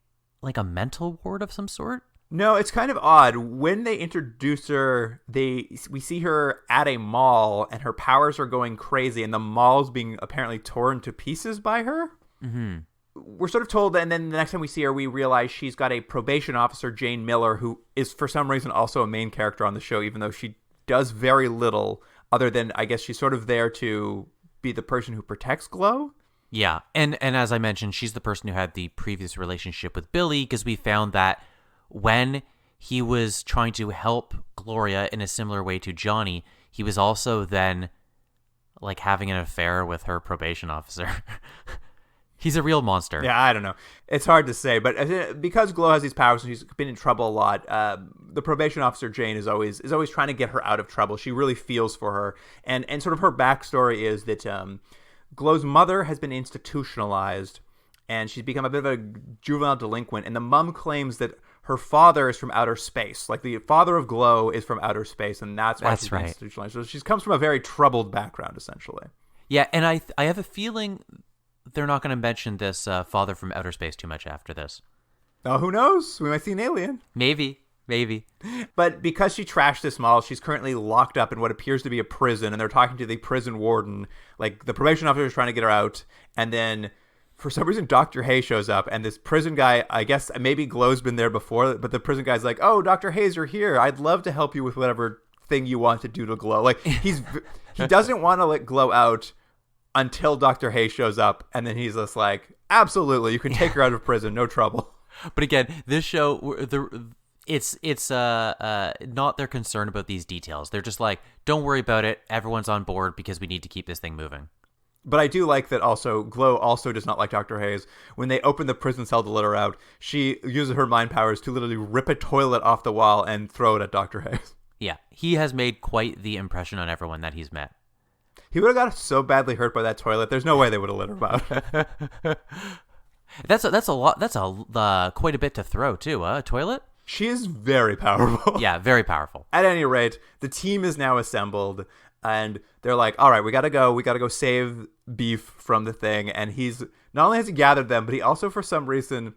a mental ward of some sort. No, it's kind of odd. When they introduce her, we see her at a mall, and her powers are going crazy, and the mall's being apparently torn to pieces by her. Mm-hmm. We're sort of told, and then the next time we see her, we realize she's got a probation officer, Jane Miller, who is for some reason also a main character on the show, even though she does very little other than, I guess, she's sort of there to be the person who protects Glow. Yeah, and as I mentioned, she's the person who had the previous relationship with Billy, because we found that when he was trying to help Gloria in a similar way to Johnny, he was also then like having an affair with her probation officer. He's a real monster. Yeah, I don't know. It's hard to say, but because Glow has these powers and she's been in trouble a lot, the probation officer, Jane, is always trying to get her out of trouble. She really feels for her. And sort of her backstory is that Glow's mother has been institutionalized, and she's become a bit of a juvenile delinquent, and the mom claims that her father is from outer space. Like, the father of Glow is from outer space, and that's why she's been institutionalized. So she comes from a very troubled background, essentially. Yeah, and I have a feeling they're not going to mention this father from outer space too much after this. Oh, who knows? We might see an alien. Maybe. But because she trashed this mall, she's currently locked up in what appears to be a prison, and they're talking to the prison warden. Like, the probation officer is trying to get her out, and then for some reason Dr. Hayes shows up, and this prison guy, I guess maybe Glow's been there before, but the prison guy's like, oh, Dr. Hayes, you're here. I'd love to help you with whatever thing you want to do to Glow. Like, he doesn't want to let Glow out until Dr. Hayes shows up, and then he's just like, absolutely, you can take her out of prison, no trouble. But again, this show, it's not their concern about these details. They're just like, don't worry about it, everyone's on board because we need to keep this thing moving. But I do like that also, Glow also does not like Dr. Hayes. When they open the prison cell to let her out, she uses her mind powers to literally rip a toilet off the wall and throw it at Dr. Hayes. Yeah, he has made quite the impression on everyone that he's met. He would have got so badly hurt by that toilet. There's no way they would have let her out. That's a lot. That's quite a bit to throw too. A toilet. She is very powerful. Yeah, very powerful. At any rate, the team is now assembled, and they're like, all right, we gotta go save Beef from the thing. And he's not only has he gathered them, but he also for some reason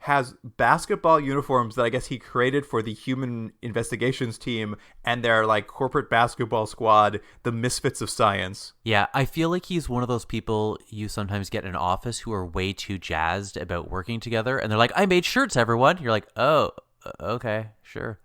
has basketball uniforms that I guess he created for the human investigations team and their like corporate basketball squad, the Misfits of Science. Yeah, I feel like he's one of those people you sometimes get in an office who are way too jazzed about working together, and they're like, "I made shirts, everyone." You're like, "Oh, okay, sure."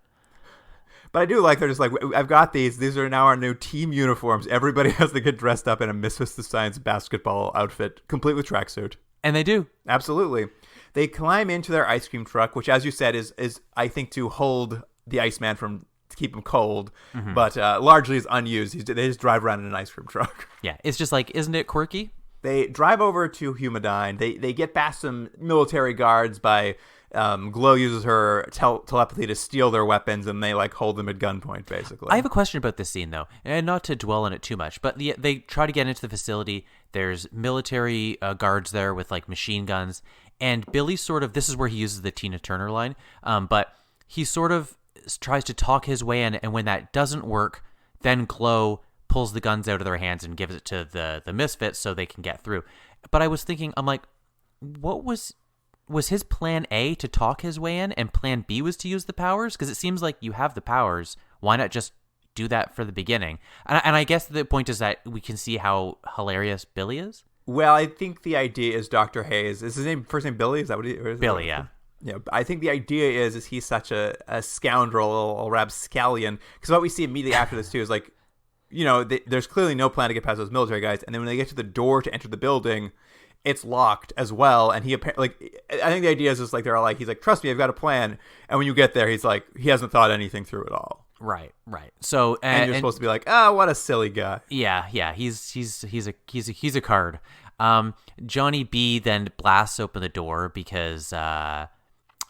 But I do like they're just like, I've got these. These are now our new team uniforms. Everybody has to get dressed up in a Misfits of Science basketball outfit, complete with tracksuit. And they do. Absolutely. They climb into their ice cream truck, which, as you said, is I think to hold the Iceman to keep him cold, but largely is unused. They just drive around in an ice cream truck. Yeah, it's just like, isn't it quirky? They drive over to Humadine. They get past some military guards by Glow uses her telepathy to steal their weapons, and they like hold them at gunpoint, basically. I have a question about this scene, though, and not to dwell on it too much, but they try to get into the facility. There's military guards there with like machine guns, and Billy sort of, this is where he uses the Tina Turner line, but he sort of tries to talk his way in, and when that doesn't work, then Glow pulls the guns out of their hands and gives it to the Misfits so they can get through. But I was thinking, I'm like, what was his plan A to talk his way in, and plan B was to use the powers? Because it seems like you have the powers. Why not just do that for the beginning? And I guess the point is that we can see how hilarious Billy is. Well, I think the idea is Dr. Hayes. Is his first name Billy? Is that what he is? Billy, yeah. Yeah, I think the idea is he's such a scoundrel, a rapscallion. Because what we see immediately after this, too, is like, there's clearly no plan to get past those military guys. And then when they get to the door to enter the building, it's locked as well. And he I think the idea is just like, they're all like, he's like, trust me, I've got a plan. And when you get there, he's like, he hasn't thought anything through at all. Right. So and you're supposed to be like, oh, what a silly guy. Yeah. He's a card. Johnny B then blasts open the door because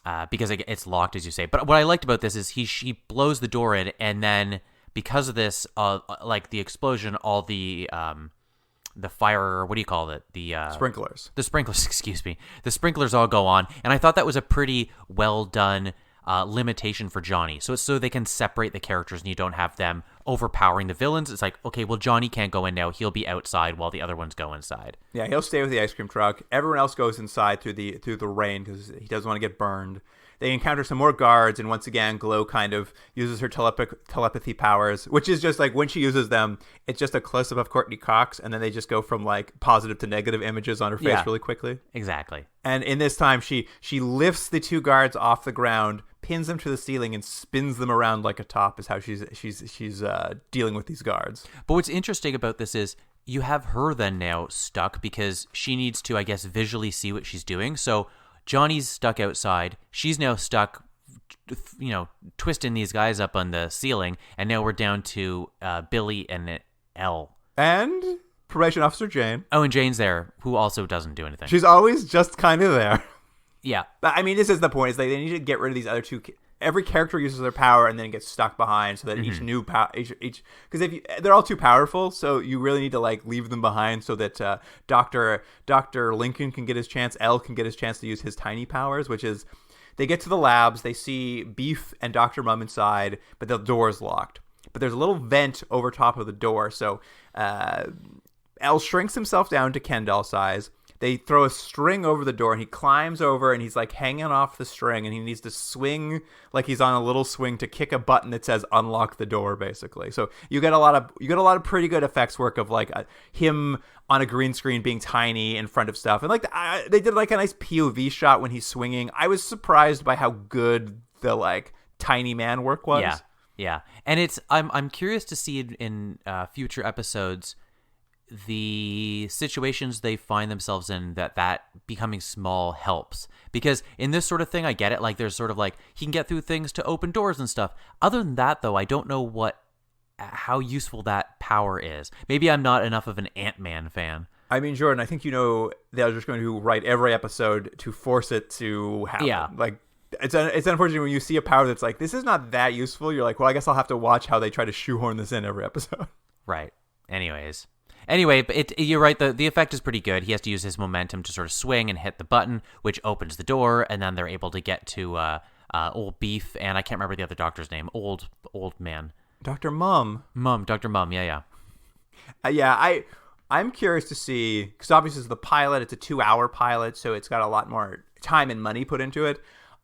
it's locked, as you say. But what I liked about this is he blows the door in, and then because of this, like the explosion, all the fire, what do you call it? The sprinklers. The sprinklers, excuse me. The sprinklers all go on, and I thought that was a pretty well done limitation for Johnny. So it's so they can separate the characters, and you don't have them overpowering the villains. It's like, okay, well, Johnny can't go in now. He'll be outside while the other ones go inside. Yeah, he'll stay with the ice cream truck. Everyone else goes inside through the rain because he doesn't want to get burned. They encounter some more guards, and once again, Glow kind of uses her telepathy powers, which is just like when she uses them, it's just a close-up of Courtney Cox, and then they just go from like positive to negative images on her face really quickly. Exactly. And in this time, she lifts the two guards off the ground, pins them to the ceiling, and spins them around like a top. Is how she's dealing with these guards. But what's interesting about this is you have her then now stuck because she needs to, I guess, visually see what she's doing. So Johnny's stuck outside. She's now stuck, twisting these guys up on the ceiling. And now we're down to Billy and Elle. And Probation Officer Jane. Oh, and Jane's there, who also doesn't do anything. She's always just kind of there. Yeah. I mean, this is the point. Is they need to get rid of these other two. Every character uses their power and then gets stuck behind, so that each new power, each because they're all too powerful, so you really need to like leave them behind so that Dr. Lincoln can get his chance, Elle can get his chance to use his tiny powers, which is they get to the labs, they see Beef and Dr. Mum inside, but the door's locked. But there's a little vent over top of the door, so Elle shrinks himself down to Ken doll size. They throw a string over the door, and he climbs over, and he's like hanging off the string, and he needs to swing like he's on a little swing to kick a button that says "unlock the door," basically. So you get a lot of pretty good effects work of like him on a green screen being tiny in front of stuff, and like they did like a nice POV shot when he's swinging. I was surprised by how good the like tiny man work was. Yeah, and I'm curious to see in future episodes the situations they find themselves in that becoming small helps, because in this sort of thing I get it, like there's sort of like he can get through things to open doors and stuff. Other than that though, I don't know how useful that power is. Maybe I'm not enough of an Ant-Man fan. I mean, Jordan, I think they're just going to write every episode to force it to happen. Yeah, like it's unfortunate when you see a power that's like, this is not that useful. You're like, well, I guess I'll have to watch how they try to shoehorn this in every episode. Right. Anyway, but you're right, the effect is pretty good. He has to use his momentum to sort of swing and hit the button, which opens the door, and then they're able to get to old Beef, and I can't remember the other doctor's name. Old man. Dr. Mum. Dr. Mum, yeah. I'm curious to see, because obviously it's the pilot, it's a 2-hour pilot, so it's got a lot more time and money put into it.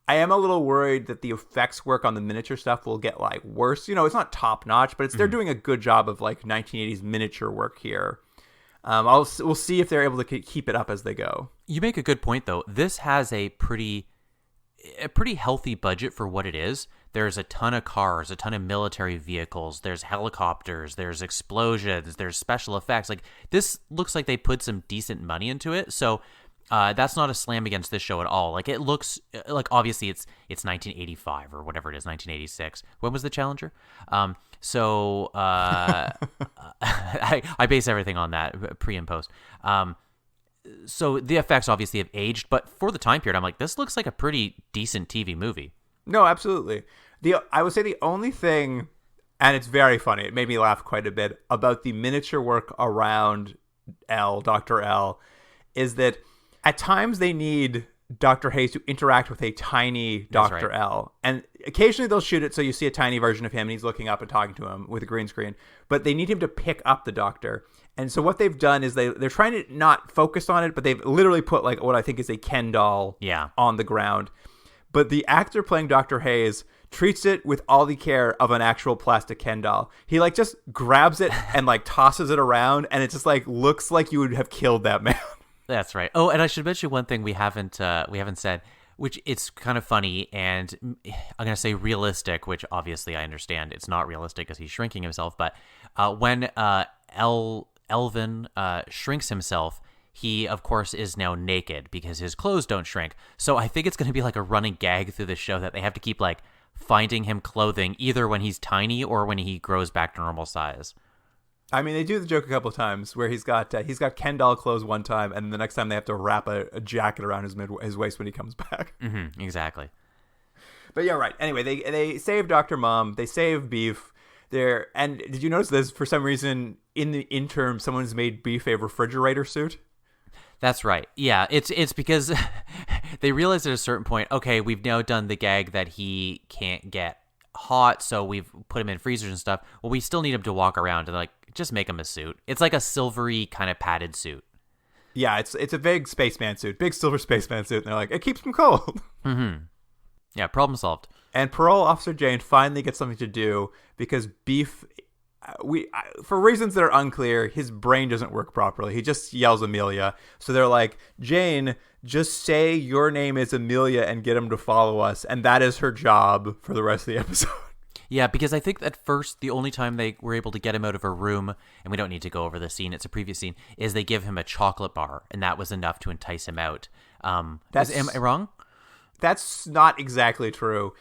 I am a little worried that the effects work on the miniature stuff will get like worse. You know, it's not top notch, but they're doing a good job of like 1980s miniature work here. We'll see if they're able to keep it up as they go. You make a good point, though. This has a pretty healthy budget for what it is. There's a ton of cars, a ton of military vehicles. There's helicopters. There's explosions. There's special effects. Like, this looks like they put some decent money into it. So that's not a slam against this show at all. Like, it looks like, obviously it's 1985 or whatever it is, 1986. When was the Challenger? I base everything on that, pre and post. So the effects obviously have aged, but for the time period, I'm like, this looks like a pretty decent TV movie. No, absolutely. I would say the only thing, and it's very funny, it made me laugh quite a bit, about the miniature work around Dr. L, is that at times they need Dr. Hayes to interact with a tiny Dr. Right. L. And occasionally they'll shoot it so you see a tiny version of him and he's looking up and talking to him with a green screen. But they need him to pick up the Doctor. And so what they've done is they're trying to not focus on it, but they've literally put like what I think is a Ken doll on the ground. But the actor playing Dr. Hayes treats it with all the care of an actual plastic Ken doll. He like just grabs it and like tosses it around, and it just like looks like you would have killed that man. That's right. Oh, and I should mention one thing we haven't said, which it's kind of funny, and I'm going to say realistic, which obviously I understand it's not realistic because he's shrinking himself. But when Elvin shrinks himself, he, of course, is now naked because his clothes don't shrink. So I think it's going to be like a running gag through the show that they have to keep like finding him clothing either when he's tiny or when he grows back to normal size. I mean, they do the joke a couple of times where he's got Ken doll clothes one time, and the next time they have to wrap a jacket around his waist when he comes back. Mm-hmm, exactly. But yeah, right. Anyway, they save Dr. Mom. They save Beef. And did you notice this? For some reason, in the interim, someone's made Beef a refrigerator suit. That's right. Yeah, it's because they realized at a certain point, okay, we've now done the gag that he can't get hot, so we've put him in freezers and stuff. Well, we still need him to walk around, and like, just make him a suit. It's like a silvery kind of padded suit. Yeah, it's a big spaceman suit, big silver spaceman suit, and they're like, it keeps him cold. Mm-hmm. Yeah, problem solved. And Parole Officer Jane finally gets something to do because Beef, for reasons that are unclear, his brain doesn't work properly. He just yells Amelia. So they're like, Jane, just say your name is Amelia and get him to follow us. And that is her job for the rest of the episode. Yeah, because I think at first the only time they were able to get him out of her room, and we don't need to go over the scene, it's a previous scene, is they give him a chocolate bar, and that was enough to entice him out. Am I wrong? That's not exactly true.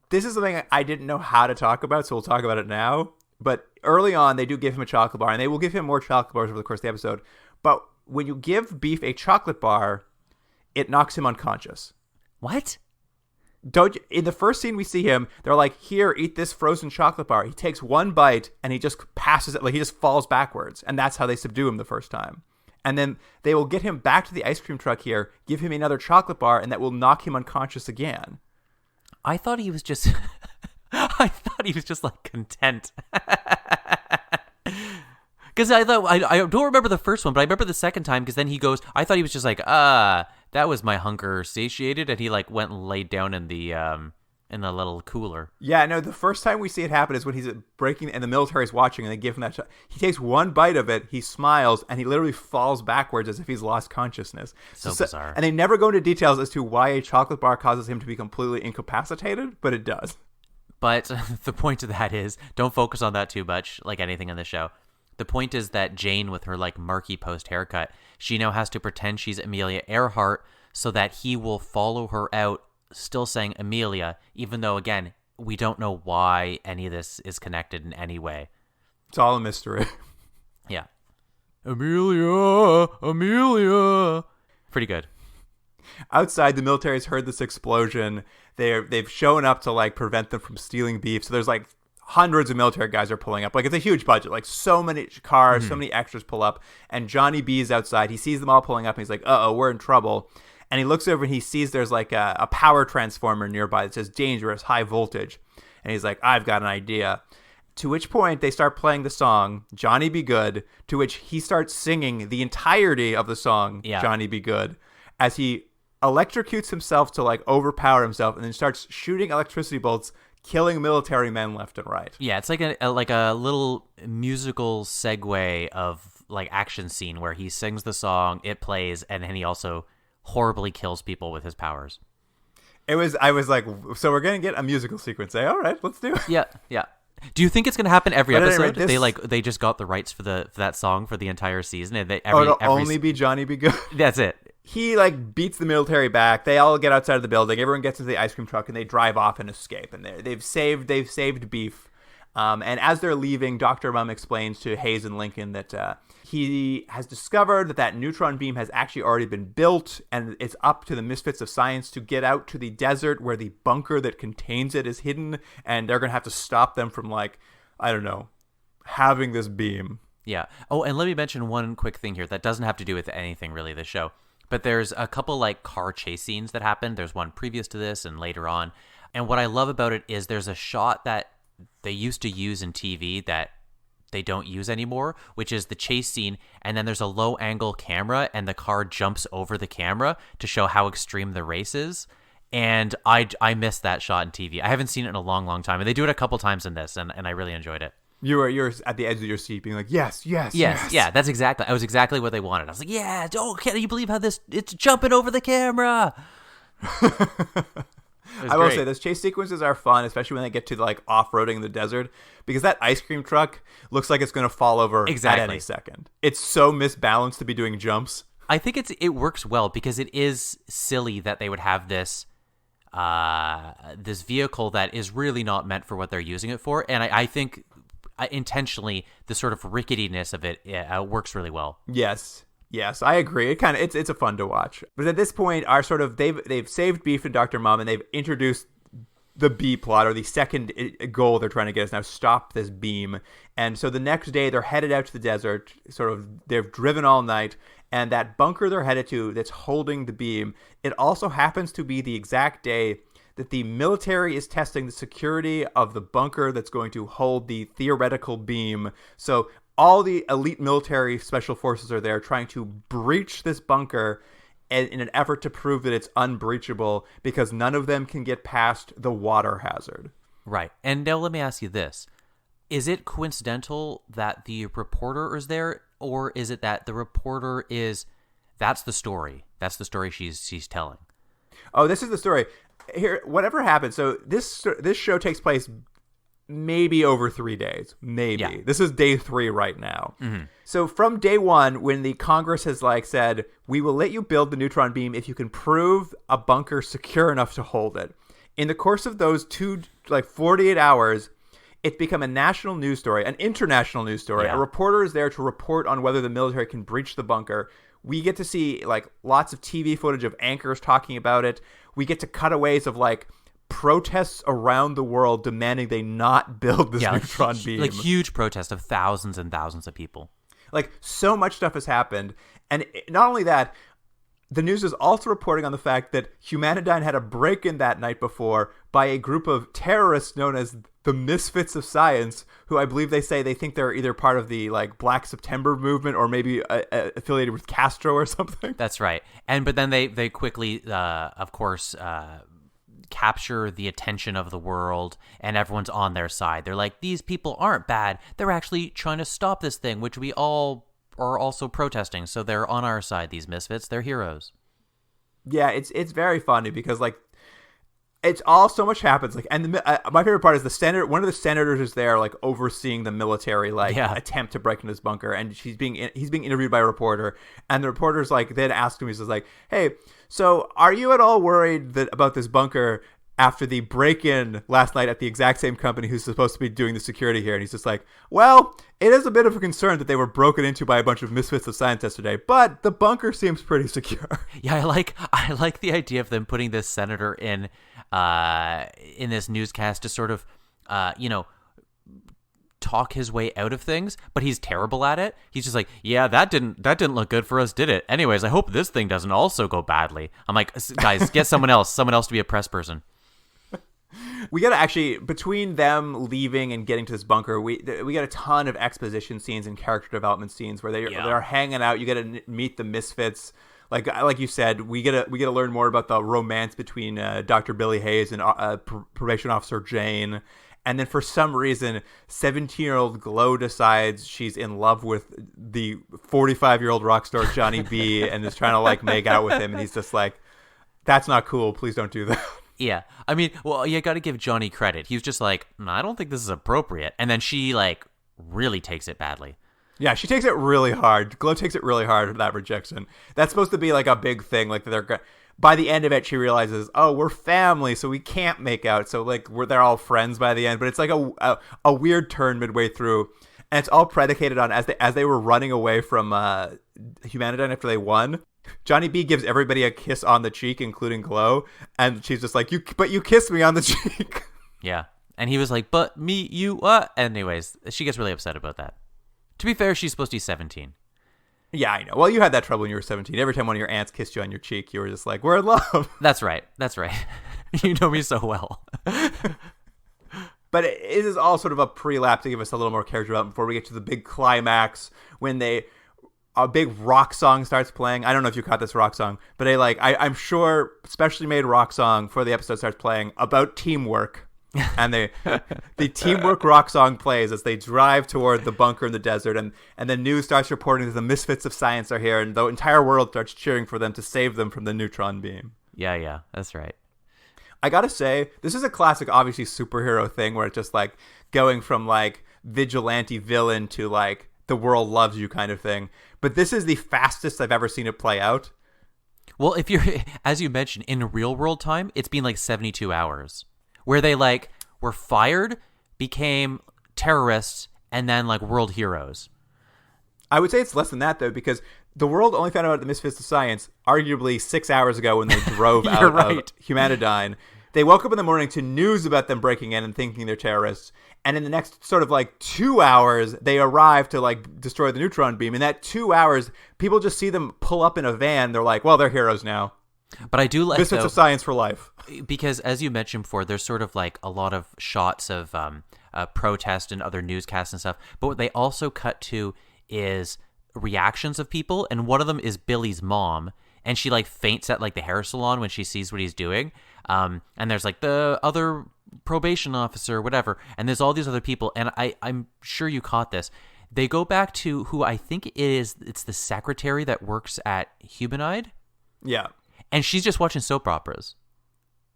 This is something I didn't know how to talk about, so we'll talk about it now. But early on, they do give him a chocolate bar, and they will give him more chocolate bars over the course of the episode. But when you give Beef a chocolate bar, it knocks him unconscious. What? In the first scene we see him, they're like, here, eat this frozen chocolate bar. He takes one bite, and he just passes it, like he just falls backwards. And that's how they subdue him the first time. And then they will get him back to the ice cream truck here, give him another chocolate bar, and that will knock him unconscious again. I thought he was just... like content. Because I thought, I don't remember the first one, but I remember the second time, because then he goes, I thought he was just like, that was my hunger satiated, and he like went and laid down in the little cooler. Yeah, no, the first time we see it happen is when he's breaking, and the military's watching, and they give him that he takes one bite of it, he smiles, and he literally falls backwards as if he's lost consciousness. So bizarre. And they never go into details as to why a chocolate bar causes him to be completely incapacitated, but it does. But the point of that is, don't focus on that too much, like anything on the show. The point is that Jane, with her like Marky Post haircut, she now has to pretend she's Amelia Earhart so that he will follow her out, still saying Amelia, even though, again, we don't know why any of this is connected in any way. It's all a mystery. Yeah. Amelia. Pretty good. Outside, the military's heard this explosion. They've shown up to like prevent them from stealing Beef. So there's like hundreds of military guys are pulling up. Like, it's a huge budget. Like, so many cars, so many extras pull up. And Johnny B is outside. He sees them all pulling up, and he's like, uh-oh, we're in trouble. And he looks over, and he sees there's like a power transformer nearby that says dangerous, high voltage. And he's like, I've got an idea. To which point, they start playing the song, Johnny Be Good, to which he starts singing the entirety of the song, Johnny Be Good, as he electrocutes himself to like overpower himself, and then starts shooting electricity bolts, killing military men left and right. Yeah, it's like a little musical segue of like action scene where he sings the song, it plays, and then he also horribly kills people with his powers. I was like, so we're gonna get a musical sequence. All right, let's do it. Yeah. Do you think it's gonna happen every episode? Anyway, They just got the rights for that song for the entire season, and it'll only be Johnny Be Good. That's it. He like beats the military back. They all get outside of the building. Everyone gets into the ice cream truck and they drive off and escape. And they've saved Beef. And as they're leaving, Dr. Mum explains to Hayes and Lincoln that he has discovered that neutron beam has actually already been built, and it's up to the Misfits of Science to get out to the desert where the bunker that contains it is hidden, and they're going to have to stop them from, like, I don't know, having this beam. Yeah. Oh, and let me mention one quick thing here that doesn't have to do with anything really, this show. But there's a couple like car chase scenes that happen. There's one previous to this and later on. And what I love about it is there's a shot that they used to use in TV that they don't use anymore, which is the chase scene. And then there's a low angle camera and the car jumps over the camera to show how extreme the race is. And I missed that shot in TV. I haven't seen it in a long, long time. And they do it a couple times in this, and I really enjoyed it. You're at the edge of your seat being like, yes. Yeah, that's exactly what they wanted. I was like, yeah, can't you believe how it's jumping over the camera? I will say those chase sequences are fun, especially when they get to like off-roading in the desert, because that ice cream truck looks like it's going to fall over at any second. It's so misbalanced to be doing jumps. I think it works well because it is silly that they would have this vehicle that is really not meant for what they're using it for, and I think intentionally the sort of ricketiness of it works really well. Yes, I agree. It's a fun to watch. But at this point, they've saved Beef and Dr. Mum, and they've introduced the B plot, or the second goal they're trying to get is now stop this beam. And so the next day they're headed out to the desert. They've driven all night, and that bunker they're headed to that's holding the beam, it also happens to be the exact day that the military is testing the security of the bunker that's going to hold the theoretical beam. So all the elite military special forces are there trying to breach this bunker in an effort to prove that it's unbreachable, because none of them can get past the water hazard. Right. And now let me ask you this. Is it coincidental that the reporter is there, or is it that the reporter that's the story? That's the story she's telling. Oh, this is the story. Here, whatever happened. So this show takes place maybe over 3 days. Maybe. Yeah. This is day 3 right now. Mm-hmm. So from day 1, when the Congress has said, we will let you build the neutron beam if you can prove a bunker secure enough to hold it. In the course of those 48 hours, it's become a national news story, an international news story. Yeah. A reporter is there to report on whether the military can breach the bunker. We get to see lots of TV footage of anchors talking about it. We get to cutaways of protests around the world demanding they not build this neutron beam. Huge protests of thousands and thousands of people. So much stuff has happened. And not only that, the news is also reporting on the fact that Humanityne had a break-in that night before by a group of terrorists known as the Misfits of Science, who I believe they think they're either part of the Black September movement or maybe affiliated with Castro or something. That's right. But then they quickly, of course, capture the attention of the world, and everyone's on their side. They're like, these people aren't bad. They're actually trying to stop this thing, which we all are also protesting. So they're on our side. These misfits, they're heroes. Yeah, it's very funny because it's all so much happens. And my favorite part is one of the senators is there overseeing the military attempt to break into this bunker, and he's being interviewed by a reporter, and the reporter's then asks him, he says hey, so are you at all worried about this bunker after the break-in last night at the exact same company who's supposed to be doing the security here? And he's just well, it is a bit of a concern that they were broken into by a bunch of Misfits of Science yesterday, but the bunker seems pretty secure. Yeah, I like the idea of them putting this senator in this newscast to sort of, talk his way out of things, but he's terrible at it. He's just yeah, that didn't look good for us, did it? Anyways, I hope this thing doesn't also go badly. I'm guys, get someone else to be a press person. We got to actually, between them leaving and getting to this bunker, we got a ton of exposition scenes and character development scenes where they're hanging out. You get to meet the Misfits. like you said, we get to learn more about the romance between Dr. Billy Hayes and probation officer Jane. And then for some reason, 17-year-old Glow decides she's in love with the 45-year-old rock star Johnny B and is trying to like make out with him. And he's just like, that's not cool. Please don't do that. Yeah. I mean, well, you got to give Johnny credit. He was just like, I don't think this is appropriate. And then she like really takes it badly. Yeah, she takes it really hard. Glow takes it really hard, that rejection. That's supposed to be like a big thing. Like by the end of it, she realizes, oh, we're family, so we can't make out. So like they're all friends by the end. But it's like a weird turn midway through, and it's all predicated on as they were running away from Humanidine after they won. Johnny B gives everybody a kiss on the cheek, including Glow, and she's just like, but you kissed me on the cheek. Yeah, and he was like, but me, you, what? Anyways, she gets really upset about that. To be fair, she's supposed to be 17. Yeah, I know. Well, you had that trouble when you were 17. Every time one of your aunts kissed you on your cheek, you were just like, we're in love. That's right. You know me so well. But it is all sort of a pre-lap to give us a little more character development before we get to the big climax when a big rock song starts playing. I don't know if you caught this rock song, but I'm sure specially made rock song for the episode starts playing about teamwork. And the teamwork rock song plays as they drive toward the bunker in the desert, and the news starts reporting that the Misfits of Science are here, and the entire world starts cheering for them to save them from the neutron beam. Yeah, that's right. I gotta say, this is a classic, obviously, superhero thing where it's just like going from like vigilante villain to like the world loves you kind of thing. But this is the fastest I've ever seen it play out. Well, if you're, as you mentioned, in real world time, it's been like 72 hours. Where they like were fired, became terrorists, and then like world heroes. I would say it's less than that though, because the world only found out about the Misfits of Science arguably 6 hours ago when they drove out right. of Humanidine. They woke up in the morning to news about them breaking in and thinking they're terrorists. And in the next sort of like 2 hours, they arrive to like destroy the neutron beam. In that 2 hours, people just see them pull up in a van. They're like, well, they're heroes now. But I do like Misfits of Science for life. Because as you mentioned before, there's sort of like a lot of shots of protest and other newscasts and stuff. But what they also cut to is reactions of people, and one of them is Billy's mom, and she like faints at like the hair salon when she sees what he's doing. And there's like the other probation officer, whatever, and there's all these other people, and I'm sure you caught this. They go back to who I think it's the secretary that works at Humanide. Yeah. And she's just watching soap operas.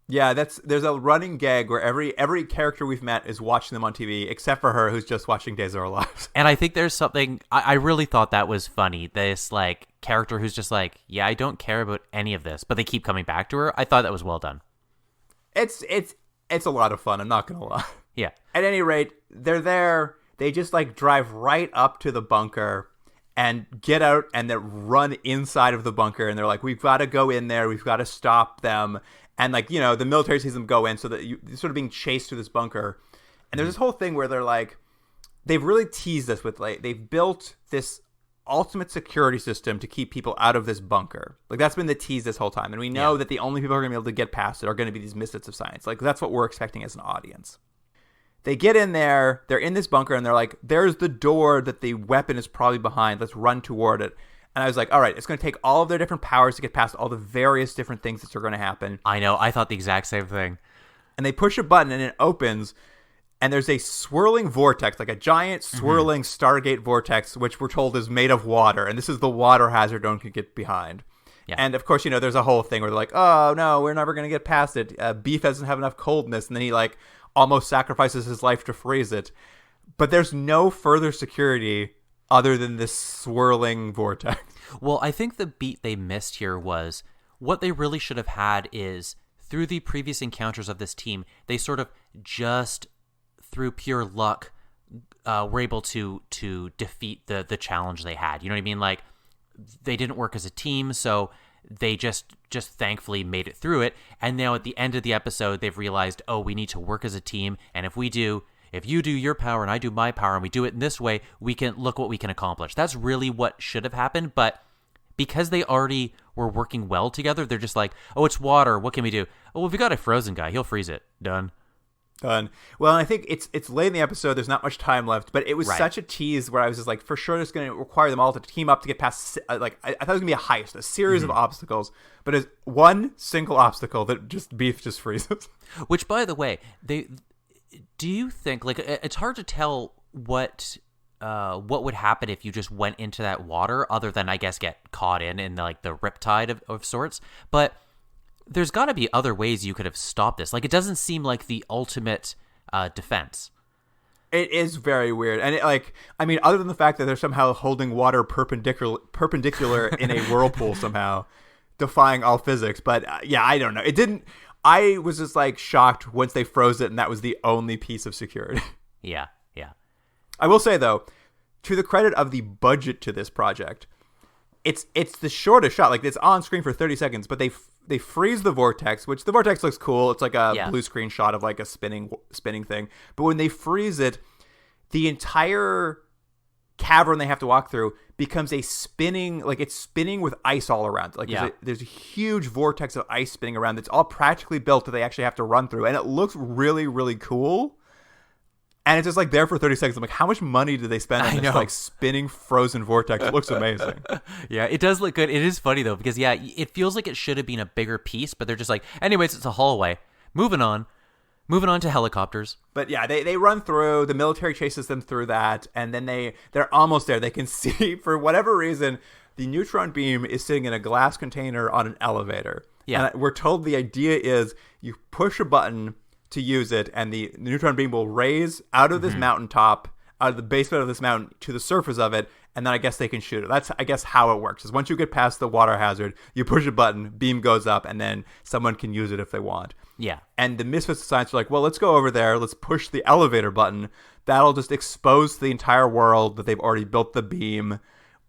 Yeah, there's a running gag where every character we've met is watching them on TV, except for her, who's just watching Days of Our Lives. And I think there's something I really thought that was funny. This like character who's just like, yeah, I don't care about any of this, but they keep coming back to her. I thought that was well done. It's a lot of fun. I'm not gonna lie. Yeah. At any rate, they're there. They just like drive right up to the bunker and get out and then run inside of the bunker. And they're like, we've got to go in there. We've got to stop them. And like, the military sees them go in, so that you're sort of being chased through this bunker. And there's this whole thing where they're like, they've really teased us with like, they've built this ultimate security system to keep people out of this bunker. Like that's been the tease this whole time. And we know that the only people who are going to be able to get past it are going to be these Misfits of Science. Like that's what we're expecting as an audience. They get in there, they're in this bunker, and they're like, there's the door that the weapon is probably behind. Let's run toward it. And I was like, all right, it's going to take all of their different powers to get past all the various different things that are going to happen. I know. I thought the exact same thing. And they push a button, and it opens, and there's a swirling vortex, like a giant swirling Stargate vortex, which we're told is made of water. And this is the water hazard no one can get behind. Yeah. And, of course, there's a whole thing where they're like, oh, no, we're never going to get past it. Beef doesn't have enough coldness. And then he, like, almost sacrifices his life to freeze it. But there's no further security other than this swirling vortex. Well, I think the beat they missed here was what they really should have had is through the previous encounters of this team, they sort of just through pure luck were able to defeat the challenge they had. You know what I mean? Like they didn't work as a team, so they just thankfully made it through it. And now at the end of the episode, they've realized, oh, we need to work as a team. And if you do your power and I do my power and we do it in this way, we can look what we can accomplish. That's really what should have happened. But because they already were working well together, they're just like, oh, it's water. What can we do? Oh, well, we got a frozen guy. He'll freeze it. Done. Done. Well, I think it's late in the episode. There's not much time left, but it was Right. such a tease where I was just like, for sure, it's going to require them all to team up to get past. I thought it was going to be a heist, a series of obstacles, but it's one single obstacle that Beef just freezes. Which, by the way, do you think, like, it's hard to tell what would happen if you just went into that water, other than, I guess, get caught in like the riptide of sorts, but there's got to be other ways you could have stopped this. Like, it doesn't seem like the ultimate defense. It is very weird, and other than the fact that they're somehow holding water perpendicular in a whirlpool somehow, defying all physics. But yeah, I don't know. It didn't. I was just like shocked once they froze it, and that was the only piece of security. Yeah. I will say though, to the credit of the budget to this project, it's the shortest shot. Like, it's on screen for 30 seconds, but they freeze the vortex, which the vortex looks cool. It's like a blue screen shot of like a spinning thing. But when they freeze it, the entire cavern they have to walk through becomes a spinning, like it's spinning with ice all around. Like there's a huge vortex of ice spinning around that's all practically built that they actually have to run through. And it looks really, really cool. And it's just like there for 30 seconds. I'm like, how much money did they spend on this like spinning frozen vortex? It looks amazing. Yeah, it does look good. It is funny though, because it feels like it should have been a bigger piece, but they're just like, anyways, it's a hallway. Moving on to helicopters. But yeah, they run through. The military chases them through that, and then they're almost there. They can see, for whatever reason, the neutron beam is sitting in a glass container on an elevator. Yeah, and we're told the idea is you push a button to use it, and the neutron beam will raise out of this mountaintop, out of the basement of this mountain to the surface of it, and then I guess they can shoot it. That's, I guess, how it works. Is once you get past the water hazard, you push a button, beam goes up, and then someone can use it if they want. Yeah. And the Misfits of Science are like, well, let's go over there, let's push the elevator button. That'll just expose the entire world that they've already built the beam,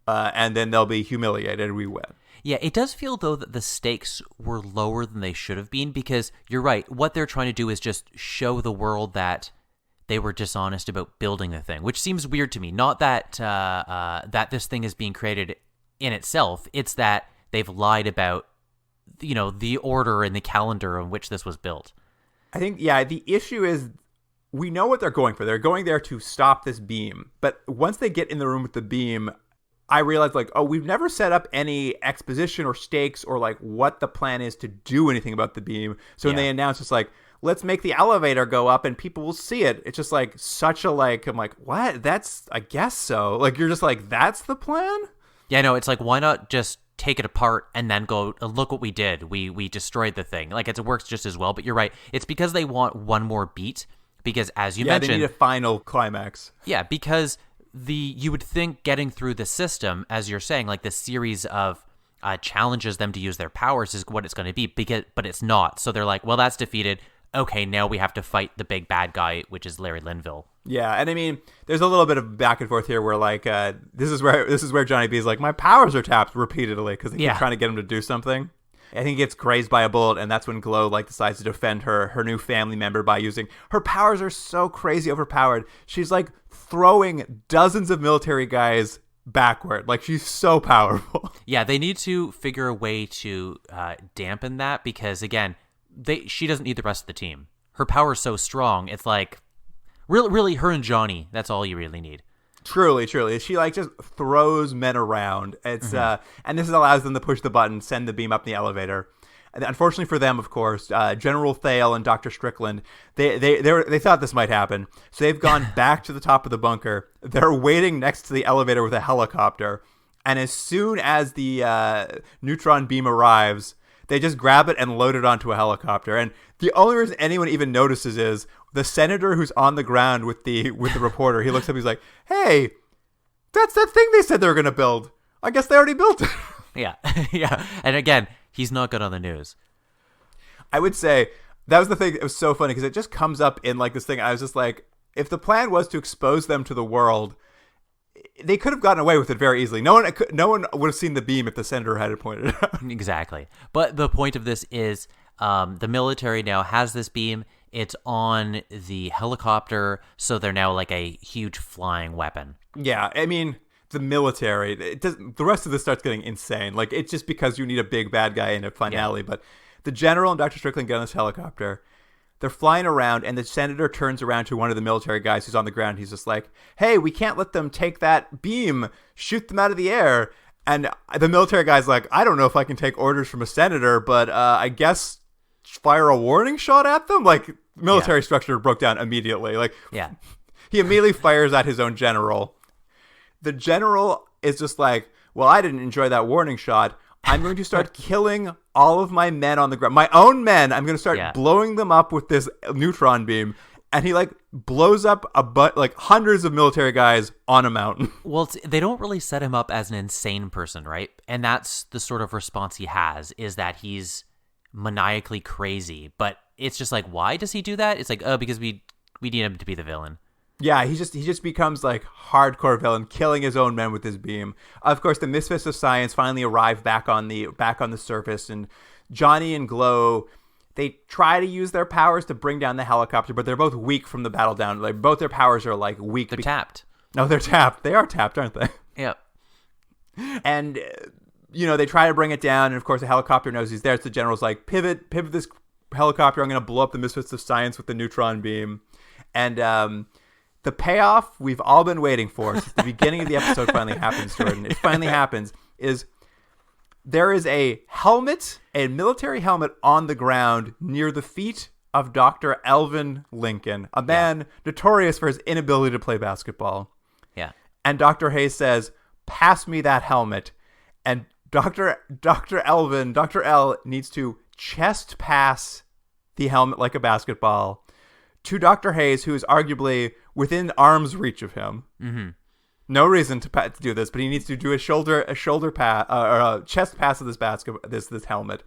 and then they'll be humiliated. We win. Yeah, it does feel, though, that the stakes were lower than they should have been, because you're right. What they're trying to do is just show the world that they were dishonest about building the thing, which seems weird to me. Not that that this thing is being created in itself. It's that they've lied about, the order and the calendar on which this was built. I think, yeah, the issue is we know what they're going for. They're going there to stop this beam. But once they get in the room with the beam, I realized, like, oh, we've never set up any exposition or stakes or, like, what the plan is to do anything about the beam. So when they announce, it's like, let's make the elevator go up and people will see it. It's just, like, such a, like, I'm like, what? That's, I guess so. Like, you're just like, that's the plan? Yeah, no, it's like, why not just take it apart and then go, look what we did. We destroyed the thing. Like, it works just as well. But you're right. It's because they want one more beat. Because, as you mentioned... they need a final climax. Yeah, because... you would think getting through the system, as you're saying, like this series of challenges them to use their powers is what it's going to be, but it's not. So they're like, well, that's defeated. Okay, now we have to fight the big bad guy, which is Larry Linville. Yeah, and I mean, there's a little bit of back and forth here where, like, this is where Johnny B is like, my powers are tapped repeatedly because they keep trying to get him to do something. I think he gets grazed by a bullet, and that's when Glow, like, decides to defend her new family member by using... Her powers are so crazy overpowered. She's, like, throwing dozens of military guys backward. Like, she's so powerful. Yeah, they need to figure a way to dampen that because, again, she doesn't need the rest of the team. Her power's so strong, it's like... Really, her and Johnny, that's all you really need. Truly. She, like, just throws men around. It's and this allows them to push the button, send the beam up the elevator. And unfortunately for them, of course, General Thale and Dr. Strickland, they thought this might happen. So they've gone back to the top of the bunker. They're waiting next to the elevator with a helicopter. And as soon as the neutron beam arrives, they just grab it and load it onto a helicopter. And the only reason anyone even notices is the senator who's on the ground with the reporter. He looks up, he's like, hey, that's that thing they said they were going to build. I guess they already built it. Yeah. And again, he's not good on the news. I would say that was the thing. It was so funny because it just comes up in like this thing. I was just like, if the plan was to expose them to the world, they could have gotten away with it very easily. No one would have seen the beam if the senator had pointed it out. Exactly. But the point of this is the military now has this beam. It's on the helicopter, so they're now like a huge flying weapon. Yeah, I mean, the military, the rest of this starts getting insane. Like, it's just because you need a big bad guy in a finale. Yeah. But the general and Dr. Strickland get on this helicopter. They're flying around, and the senator turns around to one of the military guys who's on the ground. He's just like, hey, we can't let them take that beam. Shoot them out of the air. And the military guy's like, I don't know if I can take orders from a senator, but I guess fire a warning shot at them? Like, military structure broke down immediately. Like, he immediately fires at his own general. The general is just like, well, I didn't enjoy that warning shot. I'm going to start killing all of my men on the ground. My own men. I'm going to start blowing them up with this neutron beam. And he, like, blows up hundreds of military guys on a mountain. Well, they don't really set him up as an insane person, right? And that's the sort of response he has, is that he's maniacally crazy. But it's just like, why does he do that? It's like, oh, because we need him to be the villain. Yeah, he just becomes like hardcore villain, killing his own men with his beam. Of course, the Misfits of Science finally arrive back on the surface, and Johnny and Glow, they try to use their powers to bring down the helicopter, but they're both weak from the battle down. Like, both their powers are like weak. They're tapped. No, they're tapped. They are tapped, aren't they? Yep. And they try to bring it down, and of course the helicopter knows he's there. So the general's like, pivot this helicopter. I'm going to blow up the Misfits of Science with the neutron beam, and the payoff we've all been waiting for since the beginning of the episode finally happens, Jordan. It finally happens. Is there is a military helmet on the ground near the feet of Dr. Elvin Lincoln, a man notorious for his inability to play basketball. Yeah. And Dr. Hayes says, pass me that helmet. And Dr. L needs to chest pass the helmet like a basketball to Dr. Hayes, who is arguably within arm's reach of him. Mm-hmm. No reason to do this, but he needs to do a shoulder pass or a chest pass of this helmet.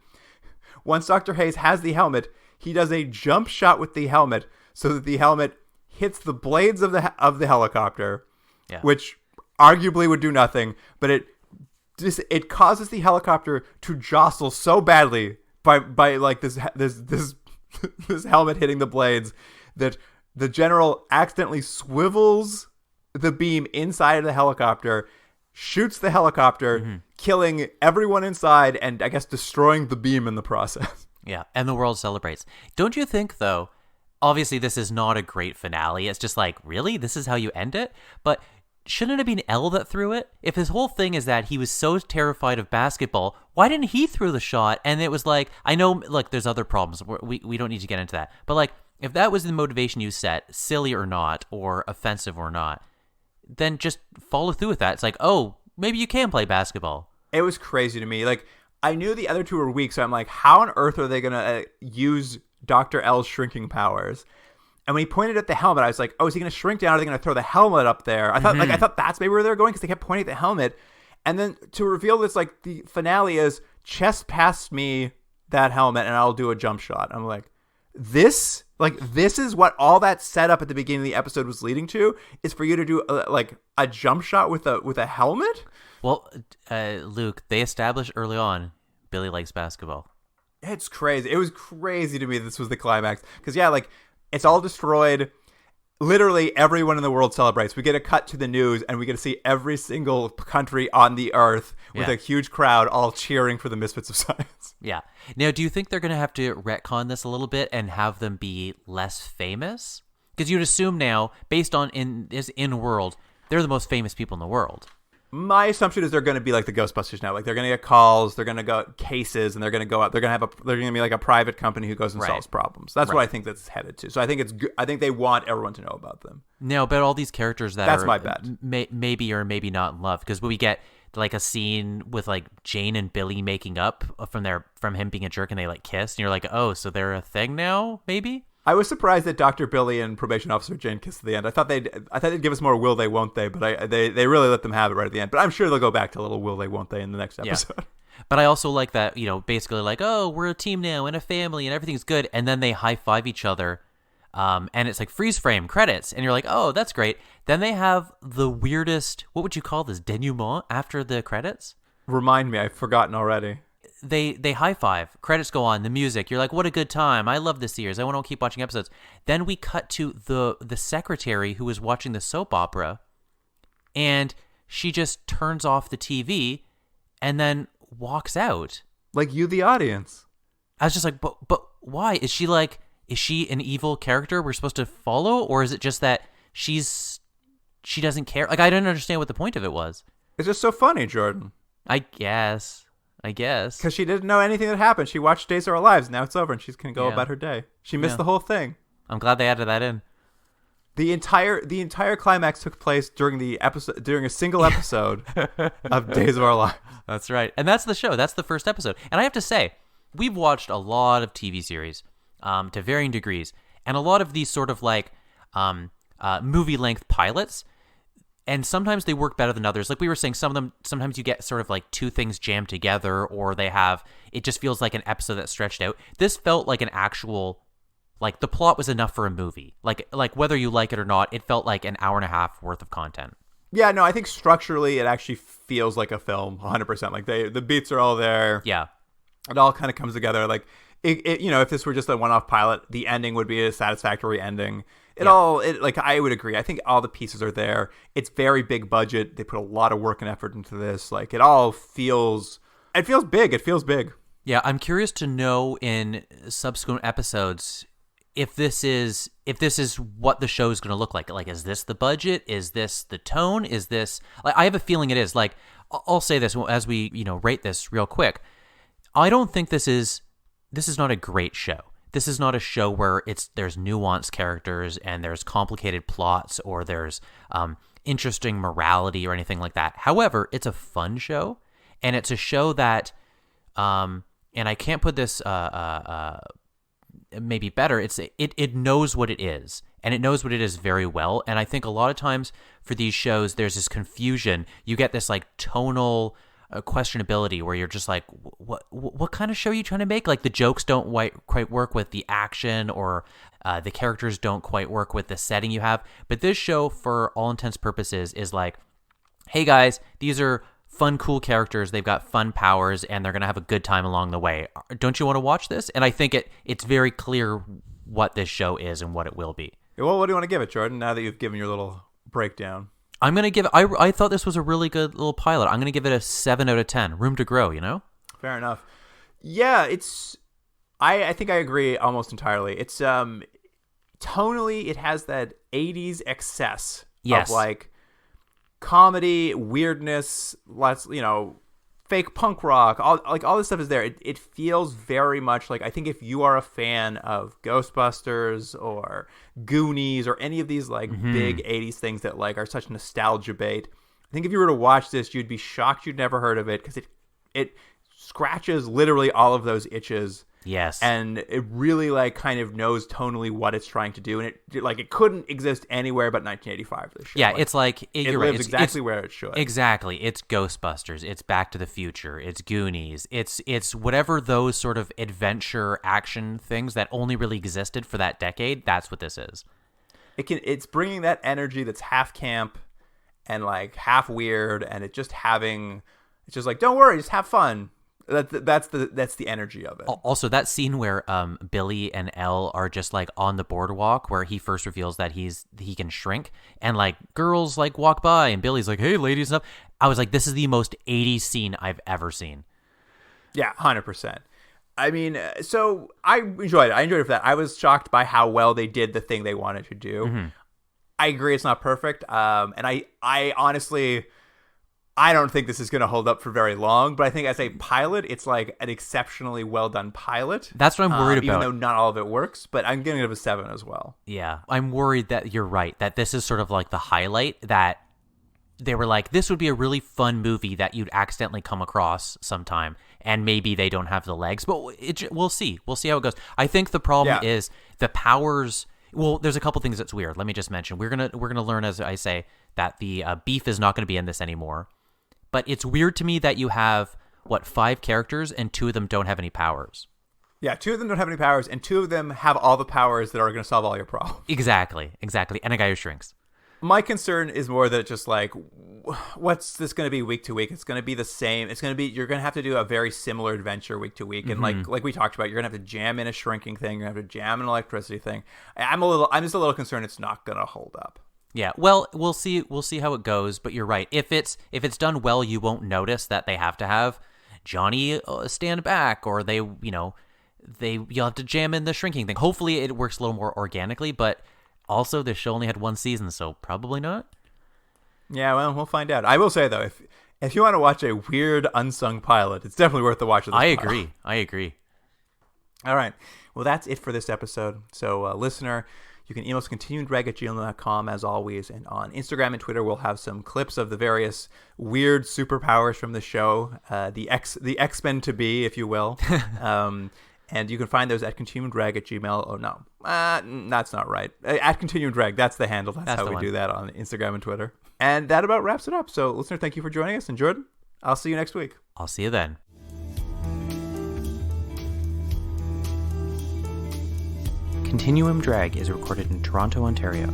Once Dr. Hayes has the helmet, he does a jump shot with the helmet so that the helmet hits the blades of the helicopter, which arguably would do nothing, but it causes the helicopter to jostle so badly by like this this helmet hitting the blades that the general accidentally swivels the beam inside of the helicopter, shoots the helicopter, killing everyone inside, and I guess destroying the beam in the process. Yeah, and the world celebrates. Don't you think, though, obviously this is not a great finale. It's just like, really? This is how you end it? But shouldn't it have been L that threw it? If his whole thing is that he was so terrified of basketball, why didn't he throw the shot? And it was like, I know, look, there's other problems. We don't need to get into that. But like, if that was the motivation you set, silly or not, or offensive or not, then just follow through with that. It's like, oh, maybe you can play basketball. It was crazy to me. Like, I knew the other two were weak, so I'm like, how on earth are they going to use Dr. L's shrinking powers? And when he pointed at the helmet, I was like, oh, is he going to shrink down? Are they going to throw the helmet up there? I thought that's maybe where they're going because they kept pointing at the helmet. And then to reveal this, like, the finale is chest past me that helmet and I'll do a jump shot. I'm like, this is what all that setup at the beginning of the episode was leading to, is for you to do a jump shot with a helmet? Well, Luke, they established early on Billy likes basketball. It's crazy. It was crazy to me this was the climax. Because, it's all destroyed. Literally everyone in the world celebrates. We get a cut to the news, and we get to see every single country on the earth with a huge crowd all cheering for the Misfits of Science. Yeah. Now, do you think they're going to have to retcon this a little bit and have them be less famous? Because you'd assume now, based on in world, they're the most famous people in the world. My assumption is they're going to be like the Ghostbusters now. Like, they're going to get calls, they're going to go cases, and they're going to go out. They're going to be like a private company who goes and solves problems. That's what I think that's headed to. So I think it's good. I think they want everyone to know about them. No, but all these characters that's my bet. Maybe or maybe not in love, because we get like a scene with like Jane and Billy making up from him being a jerk, and they like kiss, and you're like, oh, so they're a thing now, maybe. I was surprised that Dr. Billy and Probation Officer Jane kissed at the end. I thought they'd give us more will they, won't they, but they really let them have it right at the end. But I'm sure they'll go back to a little will they, won't they in the next episode. Yeah. But I also like that, basically like, oh, we're a team now and a family and everything's good. And then they high five each other. And it's like freeze frame credits. And you're like, oh, that's great. Then they have the weirdest, what would you call this, denouement after the credits? Remind me, I've forgotten already. They high five, credits go on, the music, you're like, what a good time, I love this series, I want to keep watching episodes. Then we cut to the secretary who was watching the soap opera, and she just turns off the TV and then walks out. Like, you, the audience. I was just like, but why? Is she like is she an evil character we're supposed to follow, or is it just that she doesn't care? Like, I didn't understand what the point of it was. It's just so funny, Jordan. I guess. Because she didn't know anything that happened. She watched Days of Our Lives. Now it's over, and she's gonna go about her day. She missed the whole thing. I'm glad they added that in. The entire climax took place during a single episode of Days of Our Lives. That's right, and that's the show. That's the first episode. And I have to say, we've watched a lot of TV series, to varying degrees, and a lot of these sort of like movie length pilots. And sometimes they work better than others. Like we were saying, some of them, sometimes you get sort of like two things jammed together, or it just feels like an episode that's stretched out. This felt like an actual, like the plot was enough for a movie. Like whether you like it or not, it felt like an hour and a half worth of content. Yeah, no, I think structurally it actually feels like a film, 100%. Like the beats are all there. Yeah. It all kind of comes together. Like, if this were just a one-off pilot, the ending would be a satisfactory ending. I would agree. I think all the pieces are there. It's very big budget. They put a lot of work and effort into this. Like, it feels big. It feels big. Yeah, I'm curious to know in subsequent episodes if this is what the show is going to look like. Like, is this the budget? Is this the tone? Is this, like, I have a feeling it is. Like, I'll say this as we, rate this real quick. I don't think this is not a great show. This is not a show where there's nuanced characters and there's complicated plots or there's interesting morality or anything like that. However, it's a fun show, and it's a show that, and I can't put this maybe better. It knows what it is, and it knows what it is very well. And I think a lot of times for these shows, there's this confusion. You get this like tonal questionability where you're just like, what kind of show are you trying to make? Like the jokes don't quite work with the action, or the characters don't quite work with the setting you have. But this show, for all intents purposes, is like, hey guys, these are fun, cool characters. They've got fun powers, and they're gonna have a good time along the way. Don't you want to watch this? And I think it's very clear what this show is and what it will be. Well, what do you want to give it, Jordan? Now that you've given your little breakdown. I'm going to give it, I thought this was a really good little pilot. I'm going to give it a 7 out of 10. Room to grow, Fair enough. Yeah, I think I agree almost entirely. It's, tonally, it has that 80s excess of, like, comedy, weirdness, lots, fake punk rock, all this stuff is there. It feels very much like, I think if you are a fan of Ghostbusters or Goonies or any of these like big 80s things that like are such nostalgia bait, I think if you were to watch this, you'd be shocked you'd never heard of it, because it scratches literally all of those itches. Yes. And it really like kind of knows tonally what it's trying to do, and it couldn't exist anywhere but 1985. This show. Yeah, like, it's like it lives exactly where it should. Exactly. It's Ghostbusters. It's Back to the Future. It's Goonies. It's whatever those sort of adventure action things that only really existed for that decade. That's what this is. It's bringing that energy that's half camp and like half weird, and it's just like, don't worry, just have fun. That's the energy of it. Also, that scene where Billy and Elle are just like on the boardwalk, where he first reveals that he can shrink, and like girls like walk by, and Billy's like, "Hey, ladies," and stuff. I was like, this is the most 80s scene I've ever seen. Yeah, 100%. I mean, so I enjoyed it. For that. I was shocked by how well they did the thing they wanted to do. Mm-hmm. I agree, it's not perfect, and I honestly, I don't think this is going to hold up for very long, but I think as a pilot, it's like an exceptionally well done pilot. That's what I'm worried about. Even though not all of it works, but I'm giving it a 7 as well. Yeah, I'm worried that you're right, that this is sort of like the highlight, that they were like, this would be a really fun movie that you'd accidentally come across sometime, and maybe they don't have the legs, but we'll see. We'll see how it goes. I think the problem is the powers. Well, there's a couple things that's weird. Let me just mention. We're gonna learn, as I say, that the beef is not going to be in this anymore. But it's weird to me that you have, 5 characters, and 2 of them don't have any powers. Yeah, 2 of them don't have any powers, and 2 of them have all the powers that are going to solve all your problems. Exactly. And a guy who shrinks. My concern is more that it's just like, what's this going to be week to week? It's going to be the same. It's going to be, you're going to have to do a very similar adventure week to week. And like we talked about, you're going to have to jam in a shrinking thing. You're going to have to jam an electricity thing. I'm just a little concerned it's not going to hold up. Yeah, well, we'll see how it goes, but you're right. If it's done well, you won't notice that they have to have Johnny stand back, or they you'll have to jam in the shrinking thing. Hopefully it works a little more organically, but also this show only had one season, so probably not. Yeah, well, we'll find out. I will say, though, if you want to watch a weird unsung pilot, it's definitely worth the watch of this pilot. I agree. All right. Well, that's it for this episode. So, listener, you can email us continueddreg@gmail.com as always. And on Instagram and Twitter, we'll have some clips of the various weird superpowers from the show, the X-Men to be, if you will. And you can find those at continueddreg@gmail. Oh, no. That's not right. At continueddreg. That's the handle. That's how we do that on Instagram and Twitter. And that about wraps it up. So, listener, thank you for joining us. And Jordan, I'll see you next week. I'll see you then. Continuum Drag is recorded in Toronto, Ontario.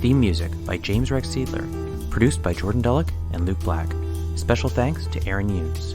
Theme music by James Rex Seidler. Produced by Jordan Dullock and Luke Black. Special thanks to Aaron Hughes.